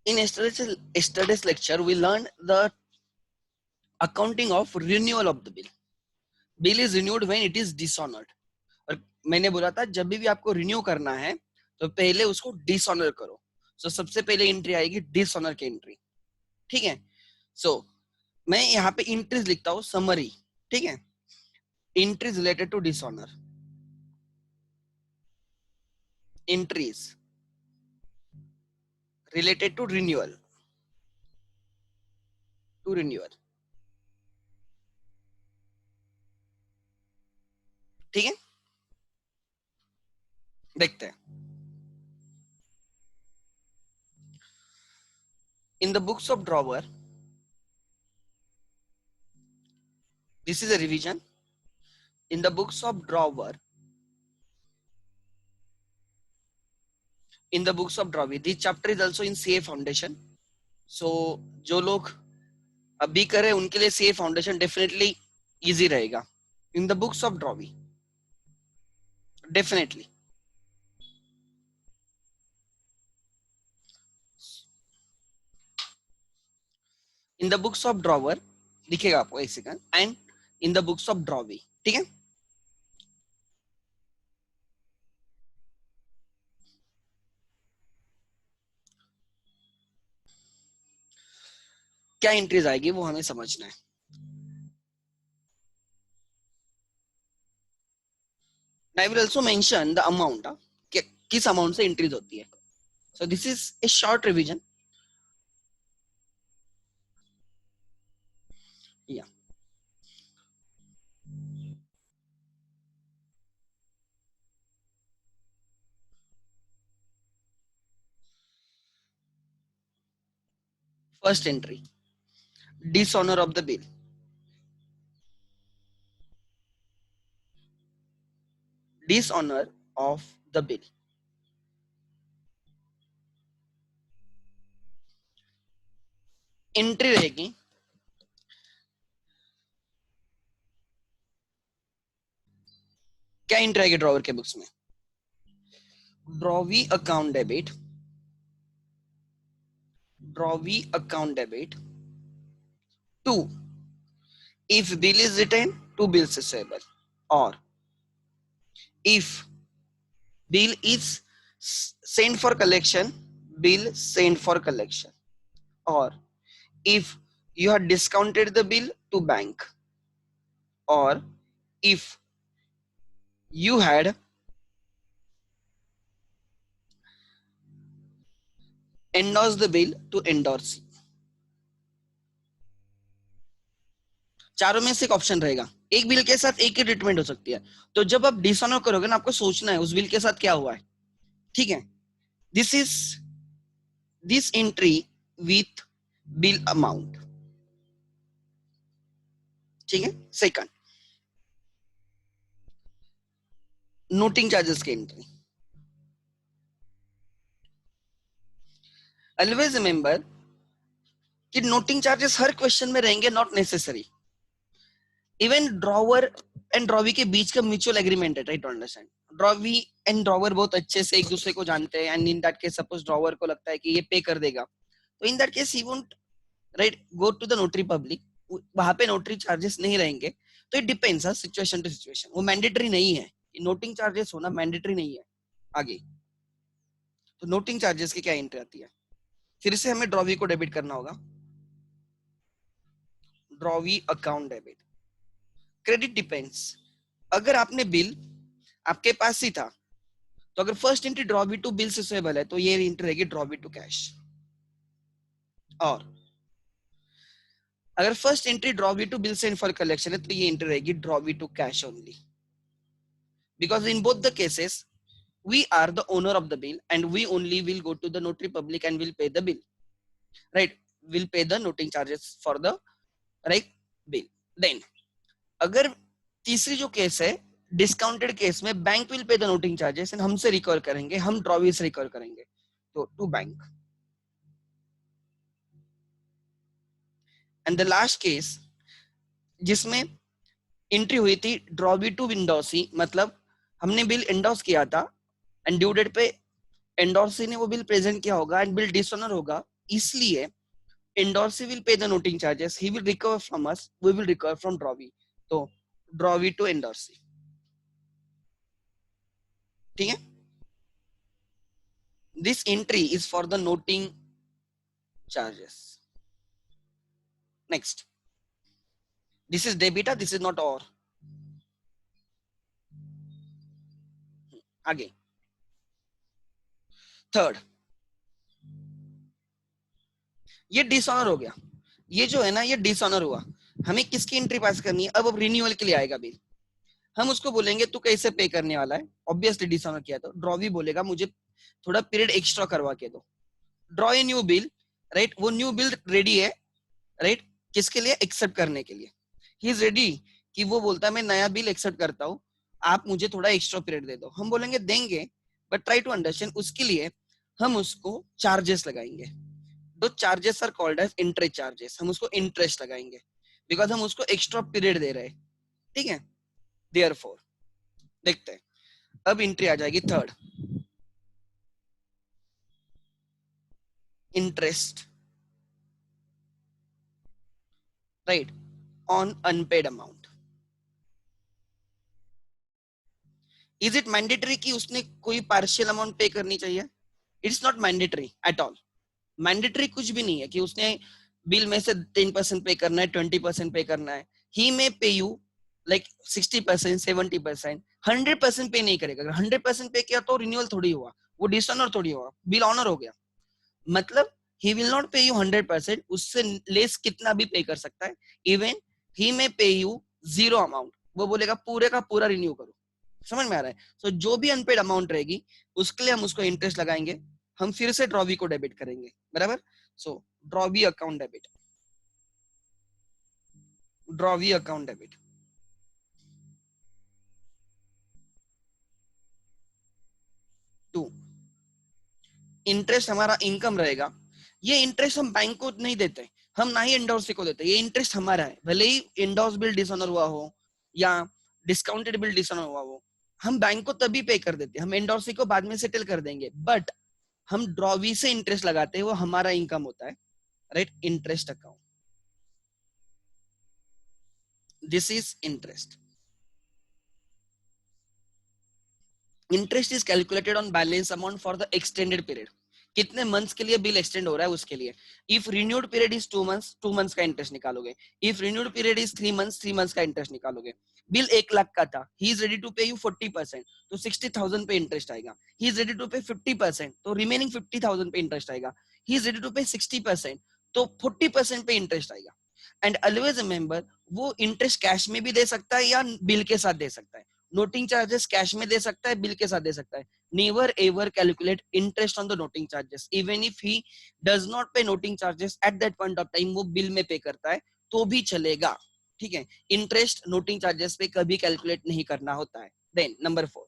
In yesterday's lecture, we learned the accounting of renewal of the bill. Bill is renewed when it is dishonored. और मैंने बोला था जब भी आपको रिन्यू करना है तो पहले उसको डिसऑनर करो. सो सबसे पहले एंट्री आएगी डिसऑनर की एंट्री. ठीक है. सो मैं यहाँ पे एंट्रीज लिखता हूँ समरी. ठीक है. Entries related to dishonour. Entries related to renewal. ठीक है. देखते हैं. In the books of drawer, this is a revision. In the books of drawer, this chapter is also in CA foundation. So जो लोग अभी करे उनके लिए CA foundation definitely easy रहेगा. In the books of drawer, definitely. In the books of drawer दिखेगा आपको एक second. And in the books of drawer. ठीक है. क्या एंट्रीज आएगी वो हमें समझना है. I will also mention the amount. किस अमाउंट से एंट्रीज होती है. So this is a short revision. Yeah. First entry, dishonor of the bill. Dishonor of the bill. Entry रहेगी क्या एंट्री आएगी ड्रॉवर के बुक्स में. Drawee account debit. Drawee account debit to if bill is written to bills receivable or if bill is sent for collection, bill sent for collection, or if you have discounted the bill to bank, or if you had endorsed the bill to endorsee. चारों में से एक option रहेगा. एक bill के साथ एक ही treatment हो सकती है. तो जब आप डिसऑनर करोगे ना आपको सोचना है उस बिल के साथ क्या हुआ है. ठीक है. This is this entry with bill amount. ठीक है. सेकंड, नोटिंग चार्जेस की एंट्री. ऑलवेज रिमेंबर कि नोटिंग चार्जेस हर क्वेश्चन में रहेंगे, not necessary. Even drawer and drawee के बीच का म्यूचुअल एग्रीमेंट है. Right to understand. Drawee and drawer बहुत अच्छे से एक दूसरे को जानते हैं. And in that case suppose drawer को लगता है कि ये पे कर देगा तो in that case he won't right go to the notary public. वहां पे नोटरी चार्जेस नहीं रहेंगे. तो it depends situation to situation. वो मैंडेटरी नहीं है. नोटिंग चार्जेस होना मैंडेटरी नहीं है. आगे तो नोटिंग चार्जेस की क्या एंट्री आती है. फिर से हमें ड्रॉवी को डेबिट करना होगा. Drawee account debit. Credit depends. अगर आपने बिल आपके पास ही था तो अगर first entry drawee to bill receivable है तो ये एंट्री रहेगी ड्रॉवी टू कैश. और अगर first entry drawee to bill send for collection है तो ये एंट्री रहेगी drawee to cash only. Because in both the cases we are the owner of the bill and we only will go to the notary public and will pay the bill. Right? Will pay the noting charges for the right bill. Then अगर तीसरी जो case है discounted case में bank will pay the noting charges and हमसे recover करेंगे. हम drawee से recover करेंगे तो to bank. And the last case जिसमें एंट्री हुई थी ड्रॉवी टू एंडोर्सी. मतलब हमने बिल एंडोर्स किया था एंड ड्यू डेट पे एंडोर्सी ने वो बिल प्रेजेंट किया होगा एंड बिल डिसऑनर होगा इसलिए endorser will pay the noting charges, he will recover from us, we will recover from drawee. तो drawee to endorser, ठीक है. This entry is for the noting charges. Next, this is debita, this is not or. आगे third, ये dishonour हो गया. ये जो है ना, ये डिसऑनर हुआ. हमें किसकी एंट्री पास करनी है अब रिन्यूअल के लिए आएगा बिल. हम उसको बोलेंगे तू कैसे पे करने वाला है. ऑब्वियसली डिसऑनर किया तो ड्रॉवी बोलेगा मुझे थोड़ा पीरियड एक्स्ट्रा करवा के दो. Draw a new bill, right. वो न्यू बिल रेडी है, राइट. किसके लिए? एक्सेप्ट करने के लिए. ही इज रेडी कि वो बोलता है मैं नया बिल एक्सेप्ट करता हूँ, आप मुझे थोड़ा एक्स्ट्रा पीरियड दे दो. हम बोलेंगे देंगे, बट ट्राई टू अंडरस्टैंड. उसके लिए हम उसको चार्जेस लगाएंगे. दो charges are called as interest charges. हम उसको इंटरेस्ट लगाएंगे बिकॉज हम उसको एक्स्ट्रा पीरियड दे रहे हैं, ठीक है. देयरफॉर देखते हैं. अब एंट्री आ जाएगी third, interest, right, on unpaid amount. Is it mandatory कि उसने कोई पार्शियल अमाउंट पे करनी चाहिए? It's not mandatory at all. Mandatory कुछ भी नहीं है कि उसने बिल में से 10% पे करना है, 20% पे करना है. ही मे पे यू लाइक 60%, 70%, 100% पे नहीं करेगा. अगर 100% पे किया तो रिन्यूअल थोड़ी हुआ, वो डिसऑनर थोड़ी हुआ, बिल ऑनर हो गया. मतलब ही विल नॉट पे यू 100%, उससे लेस कितना भी पे कर सकता है. इवन ही मे पे यू जीरो अमाउंट, वो बोलेगा पूरे का पूरा रिन्यू करो. समझ में आ रहा है? सो जो भी अनपेड अमाउंट रहेगी उसके लिए हम उसको इंटरेस्ट लगाएंगे. हम फिर से ड्रॉवी को डेबिट करेंगे, बराबर. So drawee account debit, drawee account debit. To, interest हमारा इनकम रहेगा. ये इंटरेस्ट हम बैंक को नहीं देते, हम ना ही एंडोर्सी को देते. ये इंटरेस्ट हमारा है, भले ही एंडोर्स बिल डिसऑनर हुआ हो या डिस्काउंटेड बिल डिसऑनर हुआ हो, हम बैंक को तभी पे कर देते. हम एंडोर्सी को बाद में सेटल कर देंगे, बट हम ड्रॉवी से इंटरेस्ट लगाते हैं, वो हमारा इनकम होता है, right. Interest account, this is interest. Interest is calculated on balance amount for the extended period. कितने मंथ्स के लिए बिल एक्सटेंड हो रहा है उसके लिए. If renewed period is 2 months, 2 months का इंटरेस्ट निकालोगे. If renewed period is 3 months, 3 months का इंटरेस्ट निकालोगे. बिल 1 लाख का था, ही is ready to pay you 40%, तो 60,000 पे इंटरेस्ट आएगा. ही इज रेडी टू पे 50%, तो रिमेनिंग 50,000 पे इंटरेस्ट आएगा. ही इज रेडी टू पे 60%, तो 40% पे इंटरेस्ट आएगा. एंड ऑलवेज रिमेंबर, वो इंटरेस्ट कैश में भी दे सकता है या बिल के साथ दे सकता है. नोटिंग चार्जेस कैश में दे सकता है, बिल के साथ दे सकता है. never ever calculate interest on the noting charges. Even if he does not pay noting charges at that point of time, वो बिल में पे करता है तो भी चलेगा, ठीक है. इंटरेस्ट नोटिंग चार्जेस पे कभी कैलकुलेट नहीं करना होता है. देन नंबर 4,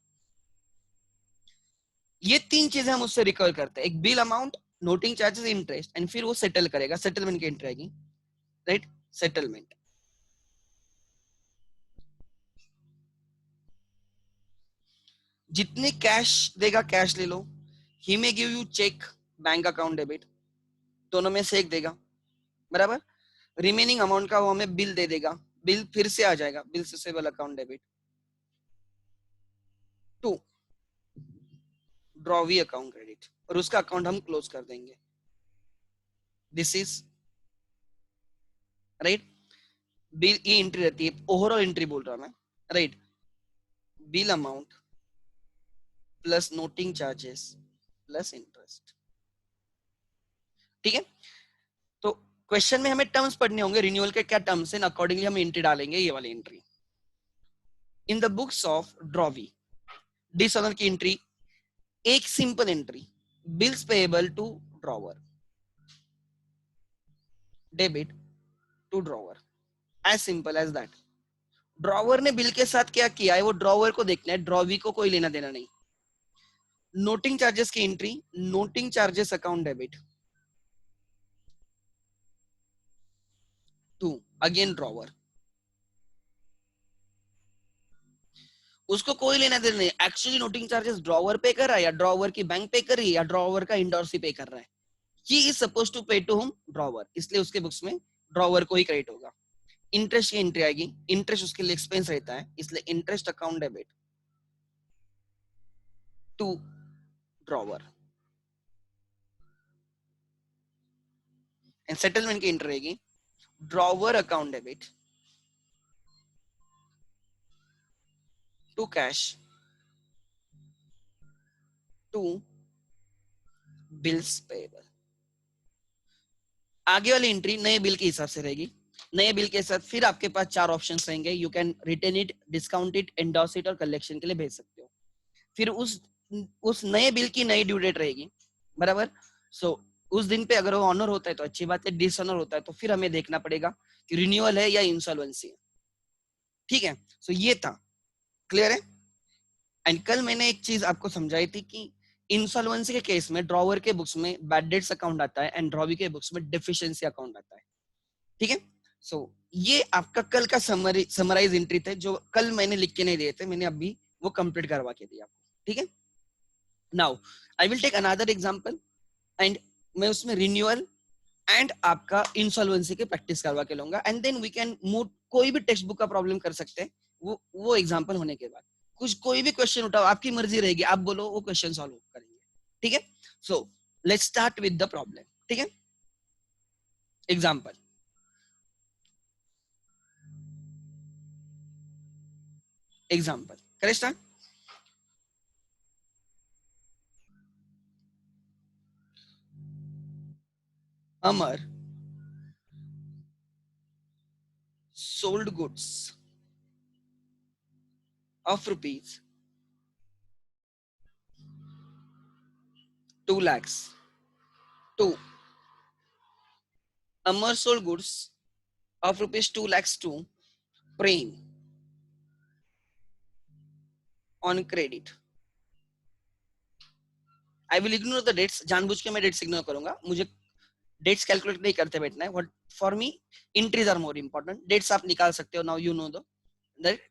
ये 3 चीजें हम उससे रिकवर करते हैं. एक bill amount, noting charges, interest, and फिर वो सेटल करेगा. सेटलमेंट की एंट्री आएगी, राइट. सेटलमेंट, जितने कैश देगा कैश ले लो. He may give you cheque, bank account debit, दोनों में से एक देगा, बराबर. रिमेनिंग अमाउंट का वो हमें बिल दे देगा, बिल फिर से आ जाएगा, bill receivable account debit. 2, drawee account credit, और उसका अकाउंट हम क्लोज कर देंगे. This is right. बिल, ये एंट्री रहती है, ओवरऑल एंट्री बोल रहा मैं, right. Bill amount plus noting charges plus interest, ठीक है. तो क्वेश्चन में हमें टर्म्स पढ़ने होंगे, रिन्यूअल के क्या टर्म्स हैं, अकॉर्डिंगली हम एंट्री डालेंगे, ये वाली entry. In the books of drawee, dishonour की एंट्री, एक simple entry, bills payable to drawer, debit to drawer, as simple as that. Drawer ने बिल के साथ क्या किया है वो ड्रॉवर को देखना है, ड्रॉवी को कोई लेना देना नहीं. नोटिंग चार्जेस की entry, noting charges account debit to again drawer. उसको कोई लेना देना नहीं. एक्चुअली नोटिंग चार्जेस ड्रॉवर पे कर रहा है या ड्रॉवर की बैंक पे कर रही है या ड्रॉवर का इंडोर्सी पे कर रहा है, he is suppose to pay to whom drawer, इसलिए उसके बुक्स में ड्रॉवर को ही क्रेडिट होगा। इंटरेस्ट की एंट्री आएगी, इंटरेस्ट उसके लिए एक्सपेंस रहता है, इसलिए interest account debit to drawer. And settlement की एंट्री रहेगी drawer account debit to cash to bills payable. आगे वाली एंट्री नए बिल के हिसाब से रहेगी। नए बिल के साथ फिर आपके पास चार ऑप्शंस रहेंगे, you can return it, discount it, endorse it और कलेक्शन के लिए भेज सकते हो। फिर उस नए बिल की नई ड्यू डेट रहेगी, बराबर। सो उस दिन पे अगर वो ऑनर होता है तो अच्छी बात है, डिसऑनर होता है तो फिर हमें देखना पड़ेगा कि रिन्यूअल है या इंसॉल्वेंसी है। ठीक है, सो ये था, क्लियर है। एंड कल मैंने एक चीज आपको समझाई थी कि इंसॉल्वेंसी के केस में ड्रॉवर के बुक्स में बैड डेट्स अकाउंट आता है एंड ड्रॉवी के बुक्स में डेफिशिएंसी अकाउंट आता है। ठीक है, सो ये आपका कल का समराइज एंट्री थे, जो कल मैंने लिख के नहीं दिए थे, मैंने अभी वो कंप्लीट करवा के दिया आपको। ठीक है, now I will take another example and मैं उसमें रिन्यूअल एंड आपका इंसॉल्वेंसी की प्रैक्टिस करवा के लूंगा and then we can move. कोई भी टेक्स्ट बुक का प्रॉब्लम कर सकते हैं वो एग्जांपल होने के बाद। कुछ कोई भी क्वेश्चन उठाओ, आपकी मर्जी रहेगी, आप बोलो, वो क्वेश्चन सॉल्व करेंगे। ठीक है, so let's start with the problem. ठीक है, एग्जांपल, एग्जांपल करें start. Amar sold goods of rupees 2 lakhs to Amar sold goods of rupees 2 lakhs to Prem on credit. I will ignore the dates, जानबूझ के मैं dates ignore करूंगा, मुझे dates calculate नहीं करते बैठना है। What for me entries are more important. dates आप निकाल सकते हो, now you know the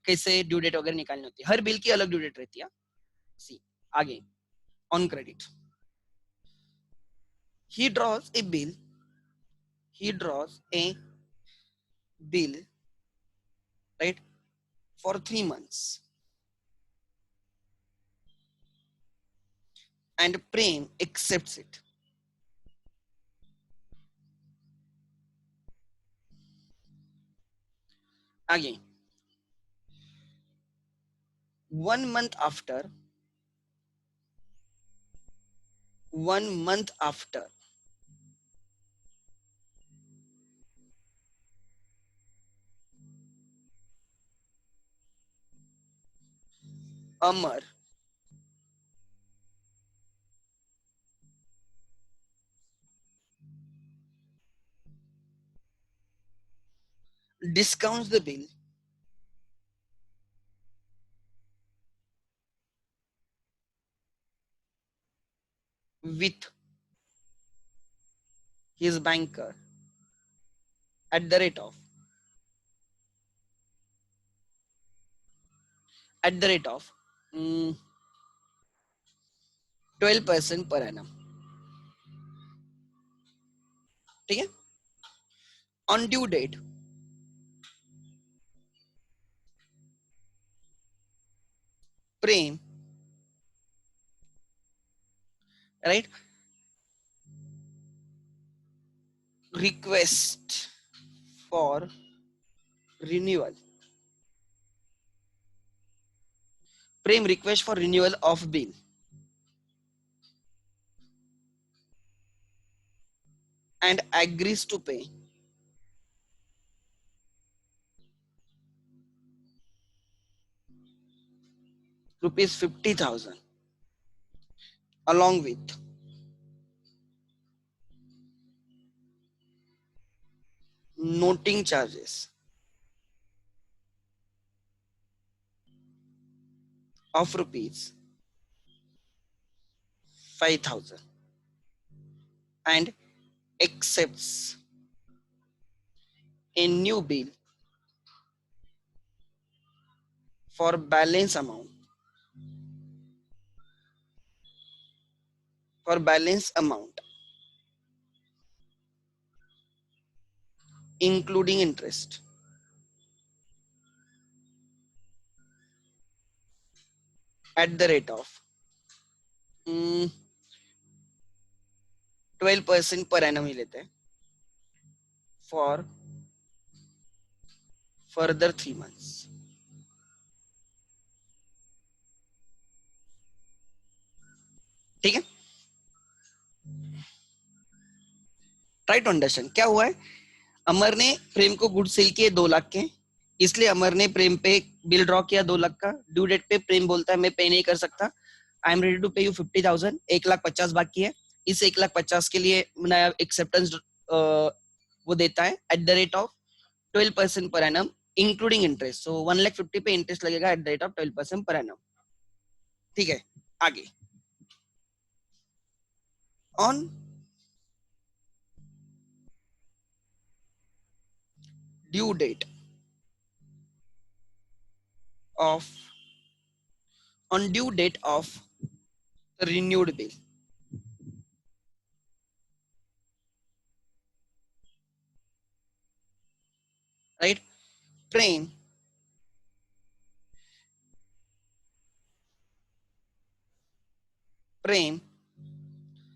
कैसे ड्यू डेट वगैरह निकालनी होती है, हर बिल की अलग ड्यू डेट रहती है। सी आगे, on credit he draws a bill, he draws a bill, right, for 3 months and Prem accepts it. Again, 1 month after, 1 month after, Amar discounts the bill with his banker at the rate of, at the rate of 12% per annum. ठीक है, on due date Prem, right, request for renewal, Prem request for renewal of bill and agrees to pay rupees 50,000 along with noting charges of rupees 5,000 and accepts a new bill for balance amount, for balance amount including interest. At the rate of 12% per annum ही लेते हैं for further 3 months. ठीक है, try to understand क्या हुआ है. अमर ने प्रेम को good cell किए 2 लाख के, इसलिए अमर ने प्रेम पे बिल ड्रॉ किया 2 लाख का. ड्यू डेट पे प्रेम बोलता है मैं पे नहीं कर सकता, I am ready to pay you 50,000. 1,50,000 बाकी है. इस 1,50,000 के लिए नया एक्सेप्टेंस वो देता है eight the rate of 12% per annum including interest. सो 1,50,000 पे इंटरेस्ट लगेगा eight the rate of 12% per annum. ठीक है, आगे on due date of on due date of the renewed bill, right? Prem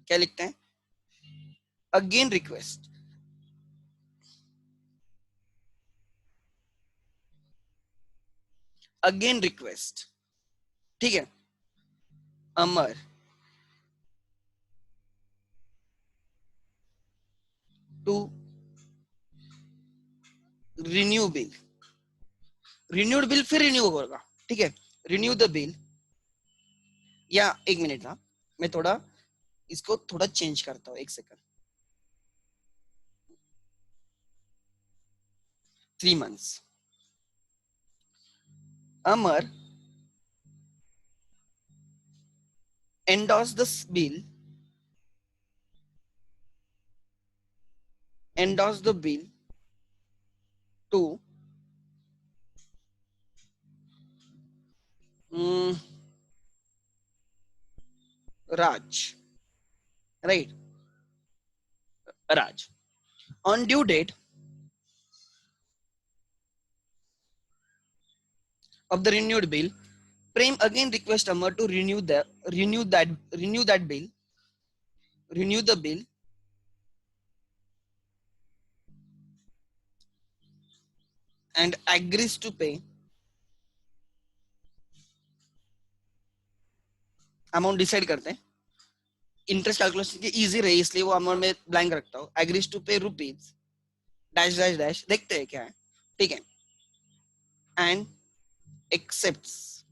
क्या लिखते हैं? अगेन रिक्वेस्ट ठीक है. Amar to renew bill. Renewed bill फिर रिन्यू होगा. ठीक है, रिन्यू द बिल. या एक मिनट ना, मैं थोड़ा इसको थोड़ा चेंज करता हूँ, एक second. 3 months. Amar endorse this bill, endorse the bill to Raj, right? Raj. On due date of the renewed bill, Prem again request Amar to renew the bill and agrees to pay amount decide करते हैं. Interest calculation की easy रही इसलिए वो amount में blank रखता हूँ. Agrees to pay rupees dash dash dash, देखते हैं क्या है. ठीक है, and accepts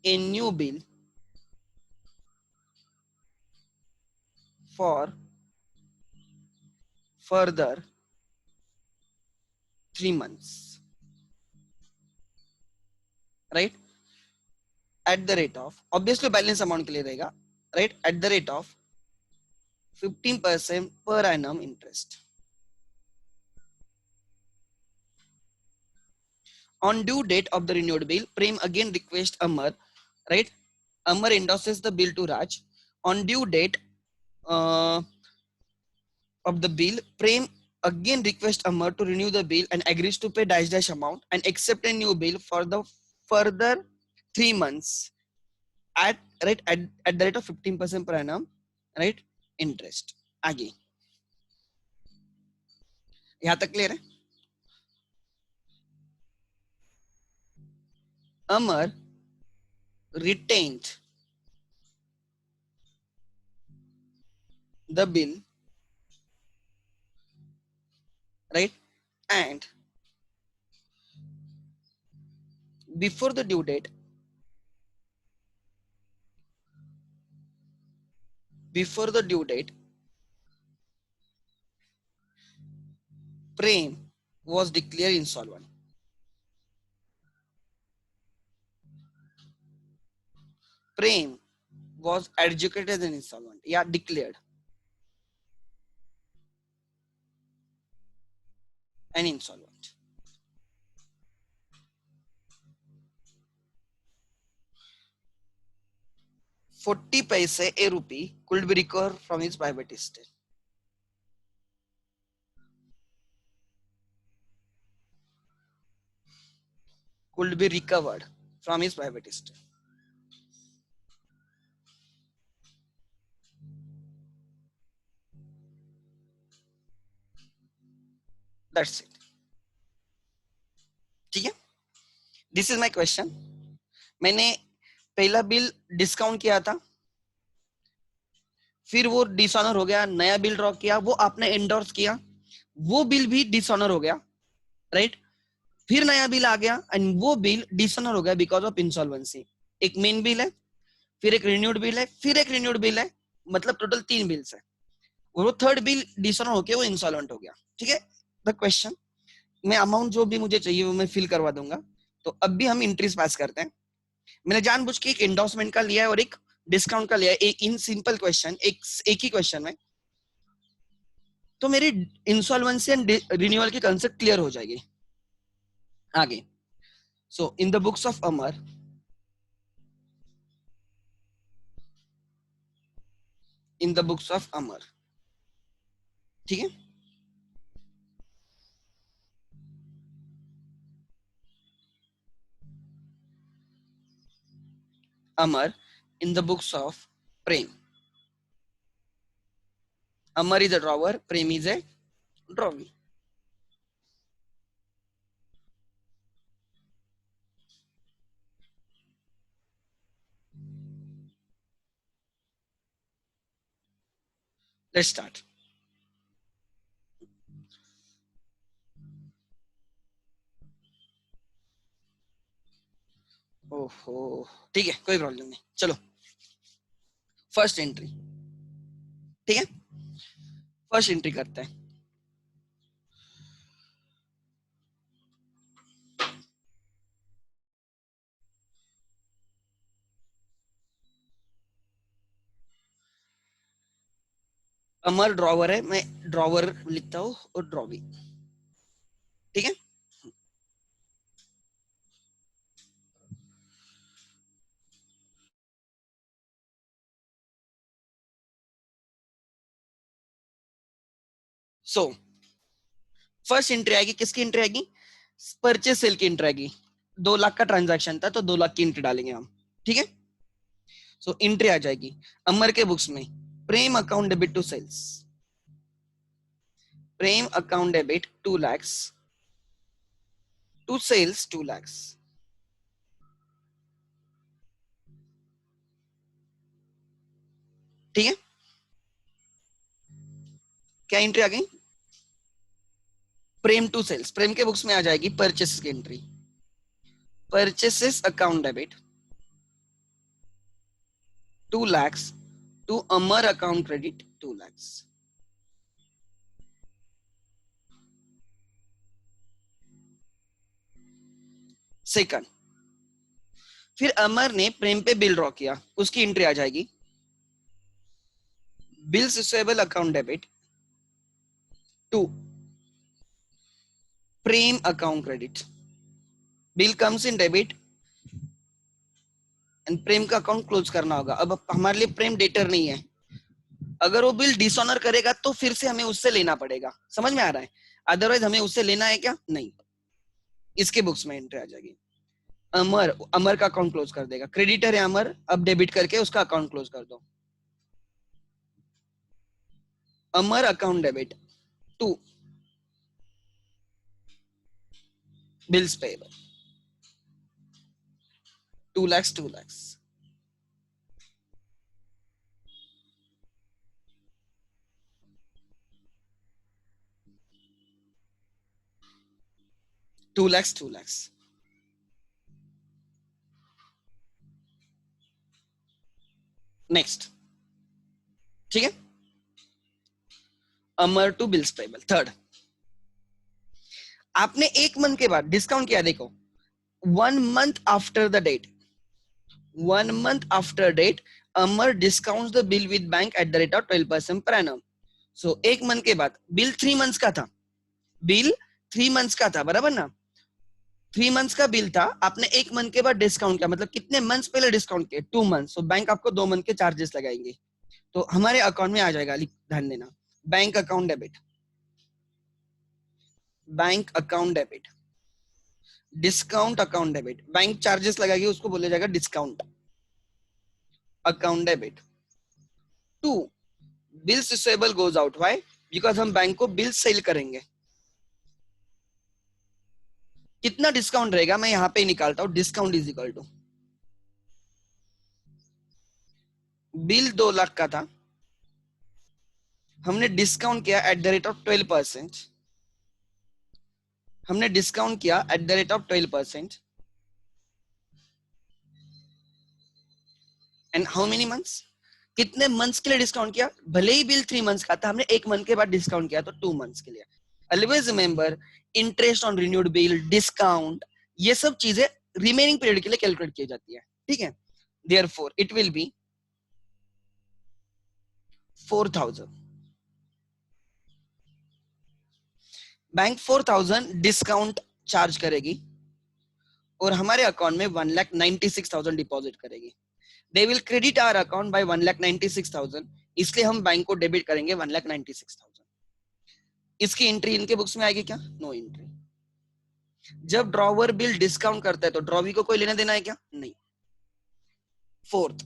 a new bill for further 3 months, right? At the rate of, obviously balance amount के लिए रहेगा, right? At the rate of 15% per annum interest. On due date of the renewed bill, Prem again requests Amar, right? Amar endorses the bill to Raj. On due date of the bill, Prem again requests Amar to renew the bill and agrees to pay dash dash amount and accept a new bill for the further 3 months at at the rate of 15% per annum, right? Interest. आगे यहाँ तक clear है? Amar retained the bill, right? And before the due date, Prem was declared insolvent. Prem was adjudicated as an insolvent. Yeah, declared an insolvent. ₹40 a rupee could be recovered from his private estate. could be recovered from his private estate. That's it. ठीक है, this is my question. मैंने पहला bill discount किया था, फिर वो dishonour हो गया, नया बिल ड्रॉ किया, वो आपने एंडोर्स किया, वो बिल भी डिसऑनर हो गया, राइट? फिर नया बिल आ गया एंड वो बिल डिसऑनर हो गया बिकॉज ऑफ इंसॉल्वेंसी. एक मेन बिल है, फिर एक रिन्यूड बिल है, फिर एक रिन्यूड बिल है, मतलब टोटल 3 बिल्स है. और वो थर्ड बिल डिसऑनर होके वो इंसॉल्वेंट हो गया. ठीक है, द क्वेश्चन, मैं अमाउंट जो भी मुझे चाहिए वो मैं फिल करवा दूंगा. तो अब भी हम इंट्रीज पास करते हैं. मैंने जानबूझ के एक एंडोर्समेंट का लिया है और एक डिस्काउंट का लिया है, एक इन सिंपल क्वेश्चन, एक ही क्वेश्चन में. तो मेरी इंसॉल्वेंसी एंड रिन्यूअल की कंसेप्ट क्लियर हो जाएगी आगे. So in the books of Amar, in the books of Amar, ठीक है, Amar, in the books of Prem. Amar is a drawer, Prem is a drawee. Let's start. ओहो, ठीक है, कोई प्रॉब्लम नहीं. चलो फर्स्ट एंट्री, ठीक है, फर्स्ट एंट्री करते हैं. अमर ड्रॉवर है, मैं ड्रॉवर लिखता हूँ और ड्रॉवी, ठीक है. सो फर्स्ट एंट्री आएगी, किसकी एंट्री आएगी? परचेस सेल की एंट्री आएगी. 2 लाख का ट्रांजैक्शन था तो 2 लाख की एंट्री डालेंगे हम, ठीक है. सो एंट्री आ जाएगी अमर के बुक्स में, Prem account debit to sales, Prem account debit 2 lakhs to sales 2 lakhs. ठीक है, क्या एंट्री आ गई? प्रेम टू सेल्स. प्रेम के बुक्स में आ जाएगी परचेस की entry, purchases account debit 2 lakhs to Amar account credit 2 lakhs. Second, फिर अमर ने प्रेम पे बिल ड्रॉ किया, उसकी एंट्री आ जाएगी bills receivable account debit to Prem account credit. Bill comes in debit and Prem का अकाउंट क्लोज करना होगा. अब हमारे लिए प्रेम डेटर नहीं है, अगर वो बिल डिसऑनर करेगा तो फिर से हमें उससे लेना पड़ेगा. समझ में आ रहा है? अदरवाइज हमें उससे लेना है क्या? नहीं. इसके बुक्स में एंट्री आ जाएगी, अमर, अमर का अकाउंट क्लोज कर देगा. क्रेडिटर है अमर, अब डेबिट करके उसका अकाउंट क्लोज कर दो. Amar account debit to bills payable 2 lakhs 2 lakhs. 2 lakhs 2 lakhs. Next, ठीक है, Amar to bills payable. Third, आपने 1 मंथ के बाद डिस्काउंट किया, देखो 1 month after the date, 1 month after date Amar discount the bill with bank at the rate of 12% per annum. So 1 month के बाद bill 3 months का था, बिल 3 months का था, बराबर ना? 3 months का बिल था, आपने 1 मंथ के बाद डिस्काउंट किया, मतलब कितने मंथ्स पहले डिस्काउंट किए? 2 months. सो बैंक आपको 2 month के चार्जेस लगाएंगे. तो हमारे अकाउंट में आ जाएगा, ध्यान देना, bank account debit, bank account debit discount account debit, bank charges लगाएगी उसको बोला जाएगा discount account debit. 2 bills receivable goes out, why? Because हम बैंक को बिल सेल करेंगे। कितना डिस्काउंट रहेगा मैं यहां पे ही निकालता हूं, discount is equal to bill 2 lakh का था, हमने डिस्काउंट किया एट द रेट ऑफ 12%, हमने डिस्काउंट किया eight the rate of 12%, and how many months, कितने मंथ्स के लिए डिस्काउंट किया? भले ही बिल 3 मंथ्स का था, हमने 1 मंथ के बाद डिस्काउंट किया तो 2 मंथ्स के लिए। Always remember interest on renewed bill, discount, ये सब चीजें रिमेनिंग पीरियड के लिए कैलकुलेट की जाती है, ठीक है। Therefore it will be 4000, bank 4000 discount charge करेगी और हमारे अकाउंट में 1,96,000 डिपॉजिट करेगी। They will credit our account by 1,96,000, इसलिए हम बैंक को डेबिट करेंगे 1,96,000। इसकी एंट्री इनके बुक्स में आएगी क्या? No entry. जब ड्रॉवर बिल डिस्काउंट करता है तो ड्रॉवी को कोई लेना देना है क्या? नहीं। फोर्थ,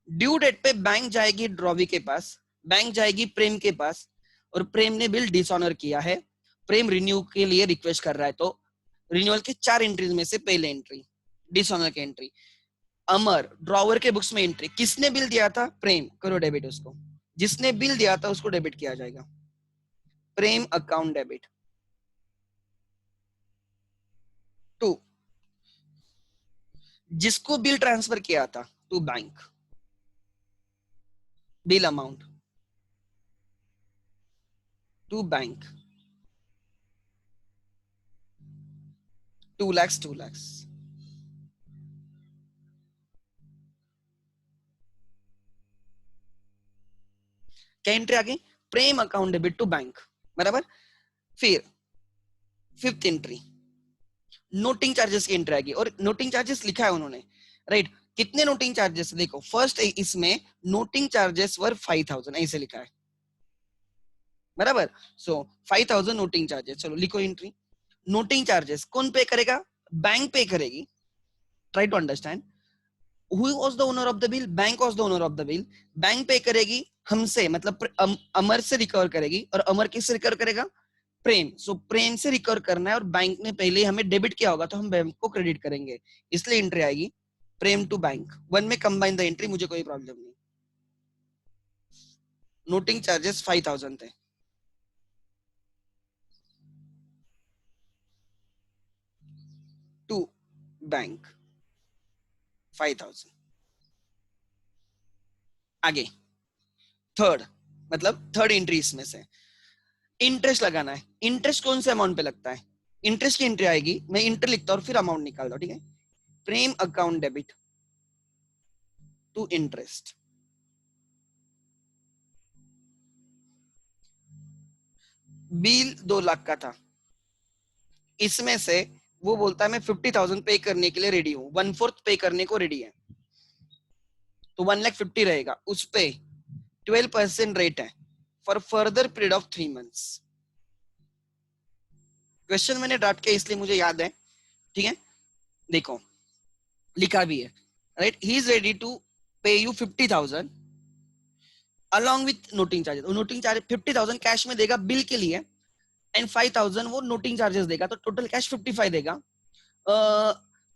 ड्यू डेट पे बैंक जाएगी ड्रॉवी के पास, बैंक जाएगी प्रेम के पास और प्रेम ने बिल डिसऑनर किया है, प्रेम रिन्यू के लिए रिक्वेस्ट कर रहा है, तो रिन्यूअल के 4 एंट्रीज में से पहले एंट्री डिसऑनर की एंट्री। अमर ड्रॉवर के बुक्स में एंट्री, किसने बिल दिया था? प्रेम, करो डेबिट उसको, जिसने बिल दिया था उसको डेबिट किया जाएगा, प्रेम अकाउंट डेबिट। 2 जिसको बिल ट्रांसफर किया था to bank, bill amount to bank 2 lakhs 2 lakhs। क्या एंट्री आ गई? Prem account debit to bank, बराबर। फिर 5th एंट्री नोटिंग चार्जेस की एंट्री आएगी और नोटिंग चार्जेस लिखा है उन्होंने, राइट। कितने नोटिंग चार्जेस? देखो फर्स्ट इसमें नोटिंग चार्जेस वर 5,000 ऐसे लिखा है, बराबर। सो 5,000 नोटिंग चार्जेस, चलो लिखो एंट्री। नोटिंग चार्जेस कौन पे करेगा? बैंक पे करेगी। Try to understand, who was the owner of the bill? Bank was the owner of the bill। Bank pay करेगी हमसे, मतलब अमर से रिकवर करेगी, और अमर किससे रिकवर करेगा? प्रेम। सो प्रेम से रिकवर करना है और बैंक ने पहले हमें डेबिट किया होगा तो हम बैंक को क्रेडिट करेंगे, इसलिए एंट्री आएगी प्रेम टू बैंक। 1 में कंबाइन द एंट्री, मुझे कोई प्रॉब्लम नहीं। नोटिंग चार्जेस 5,000 थे, टू बैंक 5,000। आगे थर्ड, मतलब थर्ड एंट्री इसमें से इंटरेस्ट लगाना है। इंटरेस्ट कौन से अमाउंट पे लगता है? इंटरेस्ट की एंट्री आएगी, मैं इंटर लिखता हूँ और फिर अमाउंट निकालता हूँ, ठीक है। Prem account debit to interest, bill 2 lakh का था, इसमें से वो बोलता है मैं 50,000 पे करने के लिए रेडी हूँ, 1/4 पे करने को रेडी है, तो 1,50,000 रहेगा, उस पे 12% रेट है for further period of 3 months. Question मैंने ड्राफ्ट किया इसलिए मुझे याद है, ठीक है। देखो लिखा भी है, right. He is ready to pay you 50,000 along with noting charges. Noting charge 50,000 cash में देगा बिल के लिए एंड 5,000 वो नोटिंग चार्जेस देगा, तो टोटल कैश 55 देगा।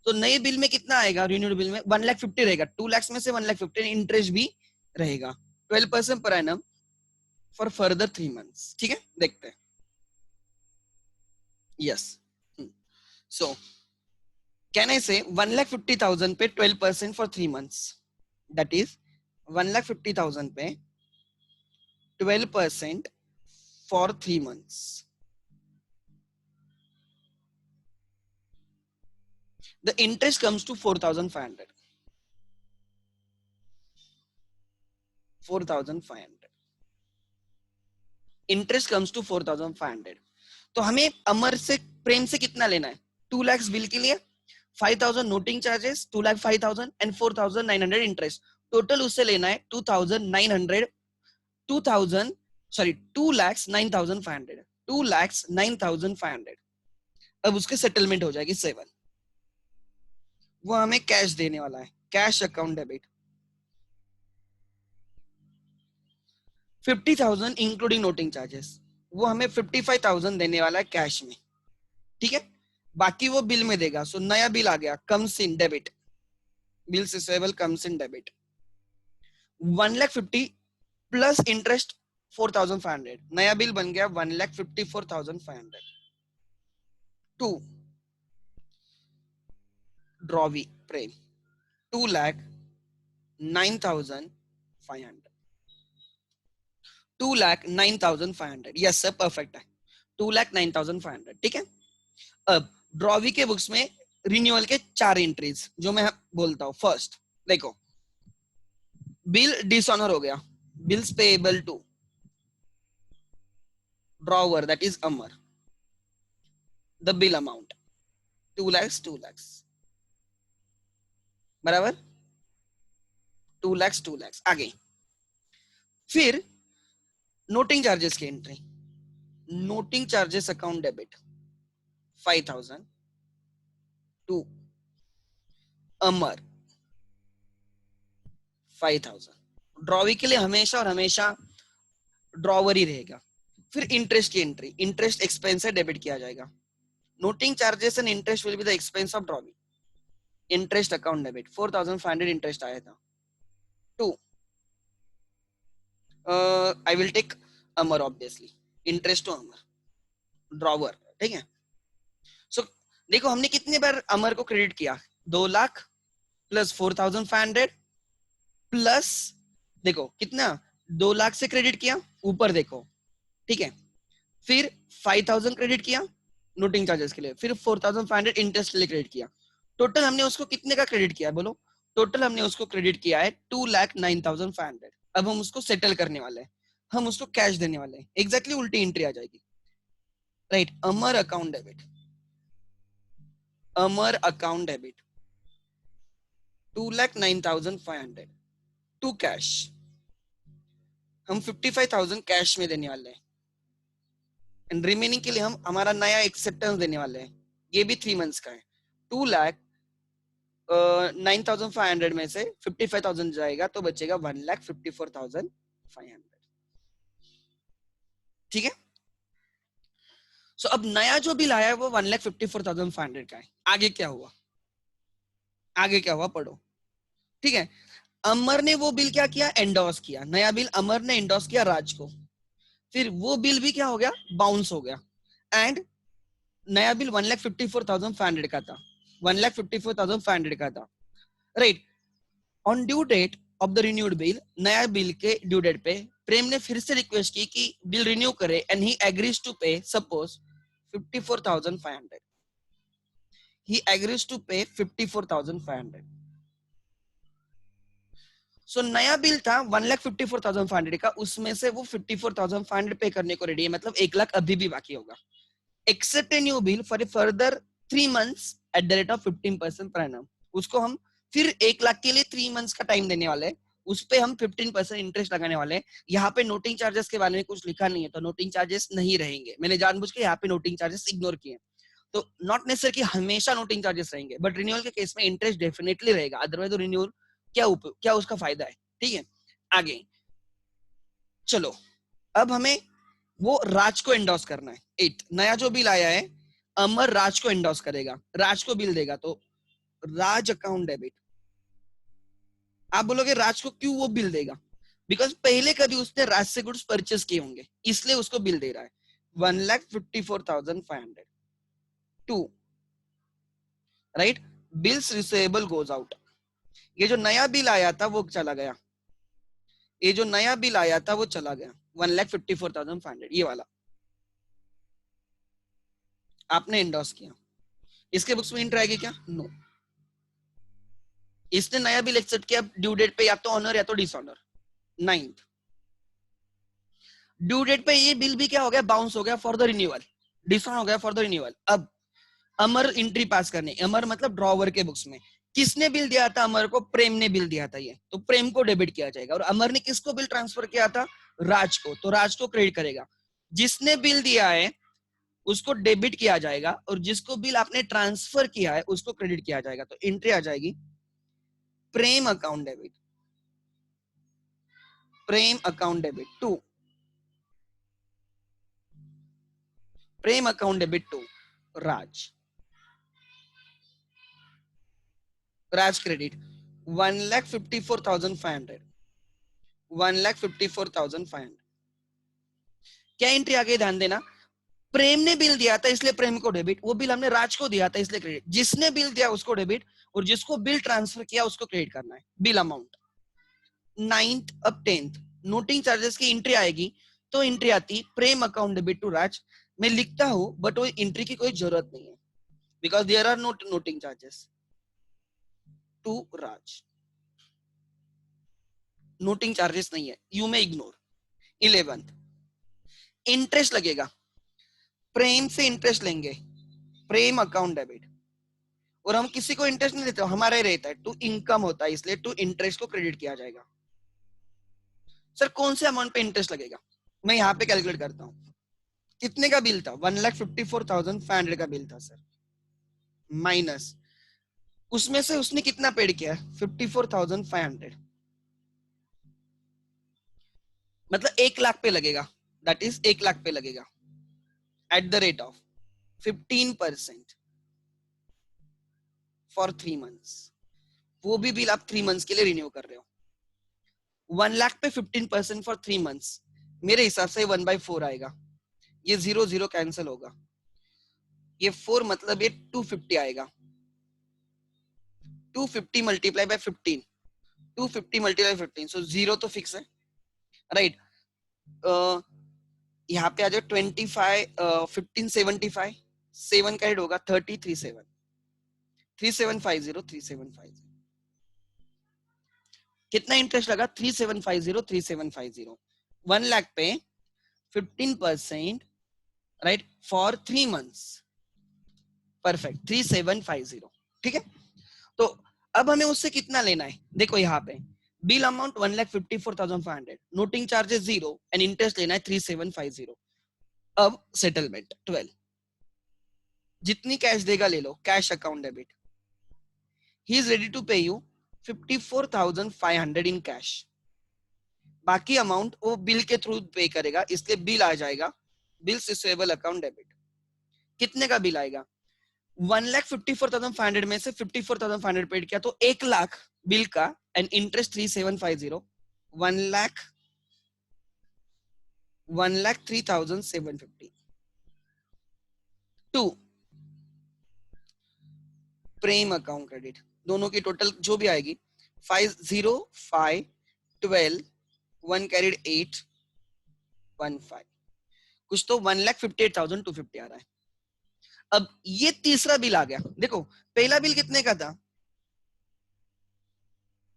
तो नए बिल में कितना आएगा? रिन्यूड बिल में 1,50,000 रहेगा, 2 lakhs में से 1,50,000 इंटरेस्ट भी रहेगा, 12% per annum for further 3 months, ठीक है। देखते हैं, यस। सो कैन आई से 1,50,000 पे 12% फॉर 3 मंथ्स, दैट इज 1,50,000 पे 12% for 3 months. The interest comes to 4,500. 4,500 interest comes to 4,500। तो हमें अमर से प्रेम से कितना लेना है? 2 lakhs बिल के लिए, 5,000 noting charges, 2,05,000 and 4,900 interest, total उससे लेना है 2,900, 2,000 सॉरी 2,09,500, 2,09,500। अब उसके सेटलमेंट हो जाएगी 7, वो हमें कैश देने वाला है, cash account debit 50,000 including noting charges, वो हमें 55,000 देने वाला है कैश में, ठीक है। बाकी वो बिल में देगा, सो नया बिल आ गया, comes in debit, bills receivable comes in debit 1,50,000 plus interest 4,500, नया बिल बन गया 1,54,500। 2 ड्रॉवी प्रेम 2,09,500, 2,09,500, यस सर परफेक्ट है, 2,09,500, ठीक है। अब ड्रॉवी के बुक्स में रिन्यूअल के 4 एंट्रीज जो मैं बोलता हूं। फर्स्ट देखो, बिल डिसऑनर हो गया, bills payable to drawer that is Amar, the bill amount 2 lakhs 2 lakhs बराबर, 2 lakhs 2 lakhs आगे। फिर नोटिंग चार्जेस की entry, noting charges account debit 5,000 to Amar 5,000, drawee के लिए हमेशा और हमेशा ड्रॉवर ही रहेगा। फिर इंटरेस्ट की एंट्री, इंटरेस्ट एक्सपेंस से डेबिट किया जाएगा, noting charges and interest will be the expense of drawee, interest account debit 4,500 interest आया था। 2 I will take Amar obviously, interest to Amar drawer, ठीक है। सो देखो हमने कितने बार अमर को क्रेडिट किया, 2 लाख प्लस 4,500 प्लस देखो कितना, 2 लाख से क्रेडिट किया ऊपर देखो, ठीक है। फिर 5,000 क्रेडिट किया नोटिंग चार्जेस के लिए, फिर 4,500 इंटरेस्ट के लिए क्रेडिट किया, टोटल हमने उसको कितने का क्रेडिट किया बोलो, टोटल हमने उसको क्रेडिट किया है 2,09,500। अब हम उसको सेटल करने वाले हैं, हम उसको कैश देने वाले हैं, एग्जैक्टली उल्टी एंट्री आ जाएगी, right. Amar account debit, Amar account debit 2,09,500 to cash, हम 55,000 कैश में देने वाले हैं, एंड रिमेनिंग के लिए हम हमारा नया एक्सेप्टेंस देने वाले हैं, ये भी 3 मंथ्स का है। 2,09,500 में से 55,000 जाएगा तो बचेगा 1,54,500, ठीक है। सो अब नया जो बिल आया है वो 1,54,500 का है। आगे क्या हुआ, आगे क्या हुआ पढ़ो, ठीक है। अमर ने वो बिल क्या किया, एंडोर्स किया, नया बिल अमर ने एंडोर्स किया राज को, फिर वो बिल भी क्या हो गया, बाउंस हो गया, एंड नया बिल 1,54,500 का था, 1,54,500 का था, right. On due date of the renewed bill, नया बिल के ड्यू डेट पे प्रेम ने फिर से रिक्वेस्ट की कि बिल रिन्यू करे, and he agrees to pay suppose 54,500, he agrees to pay 54,500। So नया बिल था 1,54,500 का, उसमें से वो 54,500 पे करने को रेडी है, मतलब 1 लाख अभी भी बाकी होगा। Accept a new bill for a further 3 months at the rate of 15% per annum, उसको हम फिर 1 लाख के लिए 3 months का टाइम देने वाले हैं, उस पे हम 15% इंटरेस्ट लगाने वाले हैं। यहाँ पे नोटिंग चार्जेस के बारे में कुछ लिखा नहीं है, तो नोटिंग चार्जेस नहीं रहेंगे, मैंने जानबूझ के यहाँ पे नोटिंग चार्जेस इग्नोर किए। तो नॉट नेसेसरी कि हमेशा नोटिंग चार्जेस रहेंगे, बट रिन्यूअल के केस में इंटरेस्ट डेफिनेटली रहेगा, अदरवाइज तो रिन्यूअल क्या उसका फायदा है, ठीक है। आगे चलो, अब हमें वो राज को एंडोर्स करना है। 8 नया जो बिल आया है, अमर राज को एंडोर्स करेगा, राज को बिल देगा, तो राज अकाउंट डेबिट। आप बोलोगे राज को क्यों वो बिल देगा, बिकॉज पहले कभी उसने राज से गुड्स परचेस किए होंगे, इसलिए उसको बिल दे रहा है 1,54,500 to, right. Bills receivable goes out, ये जो नया बिल आया था वो चला गया, ये जो नया बिल आया था वो चला गया 1,54,500, ये वाला आपने एंडोर्स किया, इसके बुक्स में एंट्री आएगी क्या, नो। इसने नया बिल एक्सेप्ट किया ड्यू डेट पे, या तो ऑनर या तो डिसऑनर, 9th ड्यू डेट पे ये बिल भी क्या हो गया, बाउंस हो गया फॉर द रिन्यूअल, डिसऑनर हो गया फॉर द रिन्यूअल। अब अमर एंट्री पास करने, अमर मतलब ड्रॉवर के बुक्स में किसने बिल दिया था अमर को, प्रेम ने बिल दिया था, ये तो प्रेम को डेबिट किया जाएगा, और अमर ने किसको बिल ट्रांसफर किया था, राज को, तो राज को क्रेडिट करेगा। जिसने बिल दिया है उसको डेबिट किया जाएगा और जिसको बिल आपने ट्रांसफर किया है उसको क्रेडिट किया जाएगा। तो एंट्री आ जाएगी Prem account debit, Prem account debit to, Prem account debit to Raj, Raj credit 1,54,500, 1,54,500। क्या एंट्री आ गई ध्यान देना, प्रेम ने बिल दिया था इसलिए प्रेम को डेबिट, वो बिल हमने राज को दिया था इसलिए क्रेडिट, जिसने बिल दिया उसको डेबिट और जिसको बिल ट्रांसफर किया उसको क्रेडिट करना है बिल अमाउंट। 9th अब 10th नोटिंग चार्जेस की एंट्री आएगी तो एंट्री आती प्रेम अकाउंट डेबिट टू राज। मैं लिखता हूं बट वो एंट्री की कोई जरूरत नहीं है because there are not noting charges to Raj, noting charges नहीं है, you may ignore. 11th interest लगेगा, प्रेम से इंटरेस्ट लेंगे, प्रेम अकाउंट डेबिट, और हम किसी को इंटरेस्ट नहीं देते, हमारा ही रहता है, टू इनकम होता है इसलिए टू इंटरेस्ट को क्रेडिट किया जाएगा। सर कौन से अमाउंट पे इंटरेस्ट लगेगा, मैं यहाँ पे कैलकुलेट करता हूँ। कितने का बिल था, 1,54,500 का बिल था सर, माइनस उसमें से उसने कितना पेड किया, 54,500, मतलब 1 लाख पे लगेगा, दैट इज 1 लाख पे लगेगा eight the rate of 15% for 3 months. वो भी बिल आप 3 मंथ्स के लिए रिन्यू कर रहे हो, 1 लाख पे 15% फॉर 3 मंथ्स, मेरे हिसाब से 1/4 आएगा, ये 0 0 कैंसिल होगा, ये 4 मतलब ये 250 आएगा, 250 मल्टीप्लाई बाय 15, 250 मल्टीप्लाई 15, सो 0 तो फिक्स है राइट। यहाँ पे आ जाओ 25 1575 7 का हेड होगा 3037 3750 3750, कितना इंटरेस्ट लगा 3750 3750, 1 लाख पे 15% राइट फॉर 3 मंथ्स, परफेक्ट 3750, ठीक है। तो अब हमें उससे कितना लेना है, देखो यहाँ पे bill amount 1,54,500, noting charges 0 and interest लेना है 3750। अब सेटलमेंट 12, जितनी कैश देगा ले लो, cash account debit, he is ready to pay you 54,500 in cash, बाकी अमाउंट वो बिल के थ्रू पे करेगा इसलिए बिल आ जाएगा बिल्स रिसीवेबल अकाउंट डेबिट। कितने का बिल आएगा, 1,54,500 में से 54,500 पेड किया तो 1 लाख बिल का and interest 3750, 1 lakh 1,03,750 to Prem account credit, दोनों की टोटल जो भी आएगी 505 12 1 कैरिड 8 15, कुछ तो 1,58,250 आ रहा है। अब ये तीसरा बिल आ गया, देखो पहला बिल कितने का था,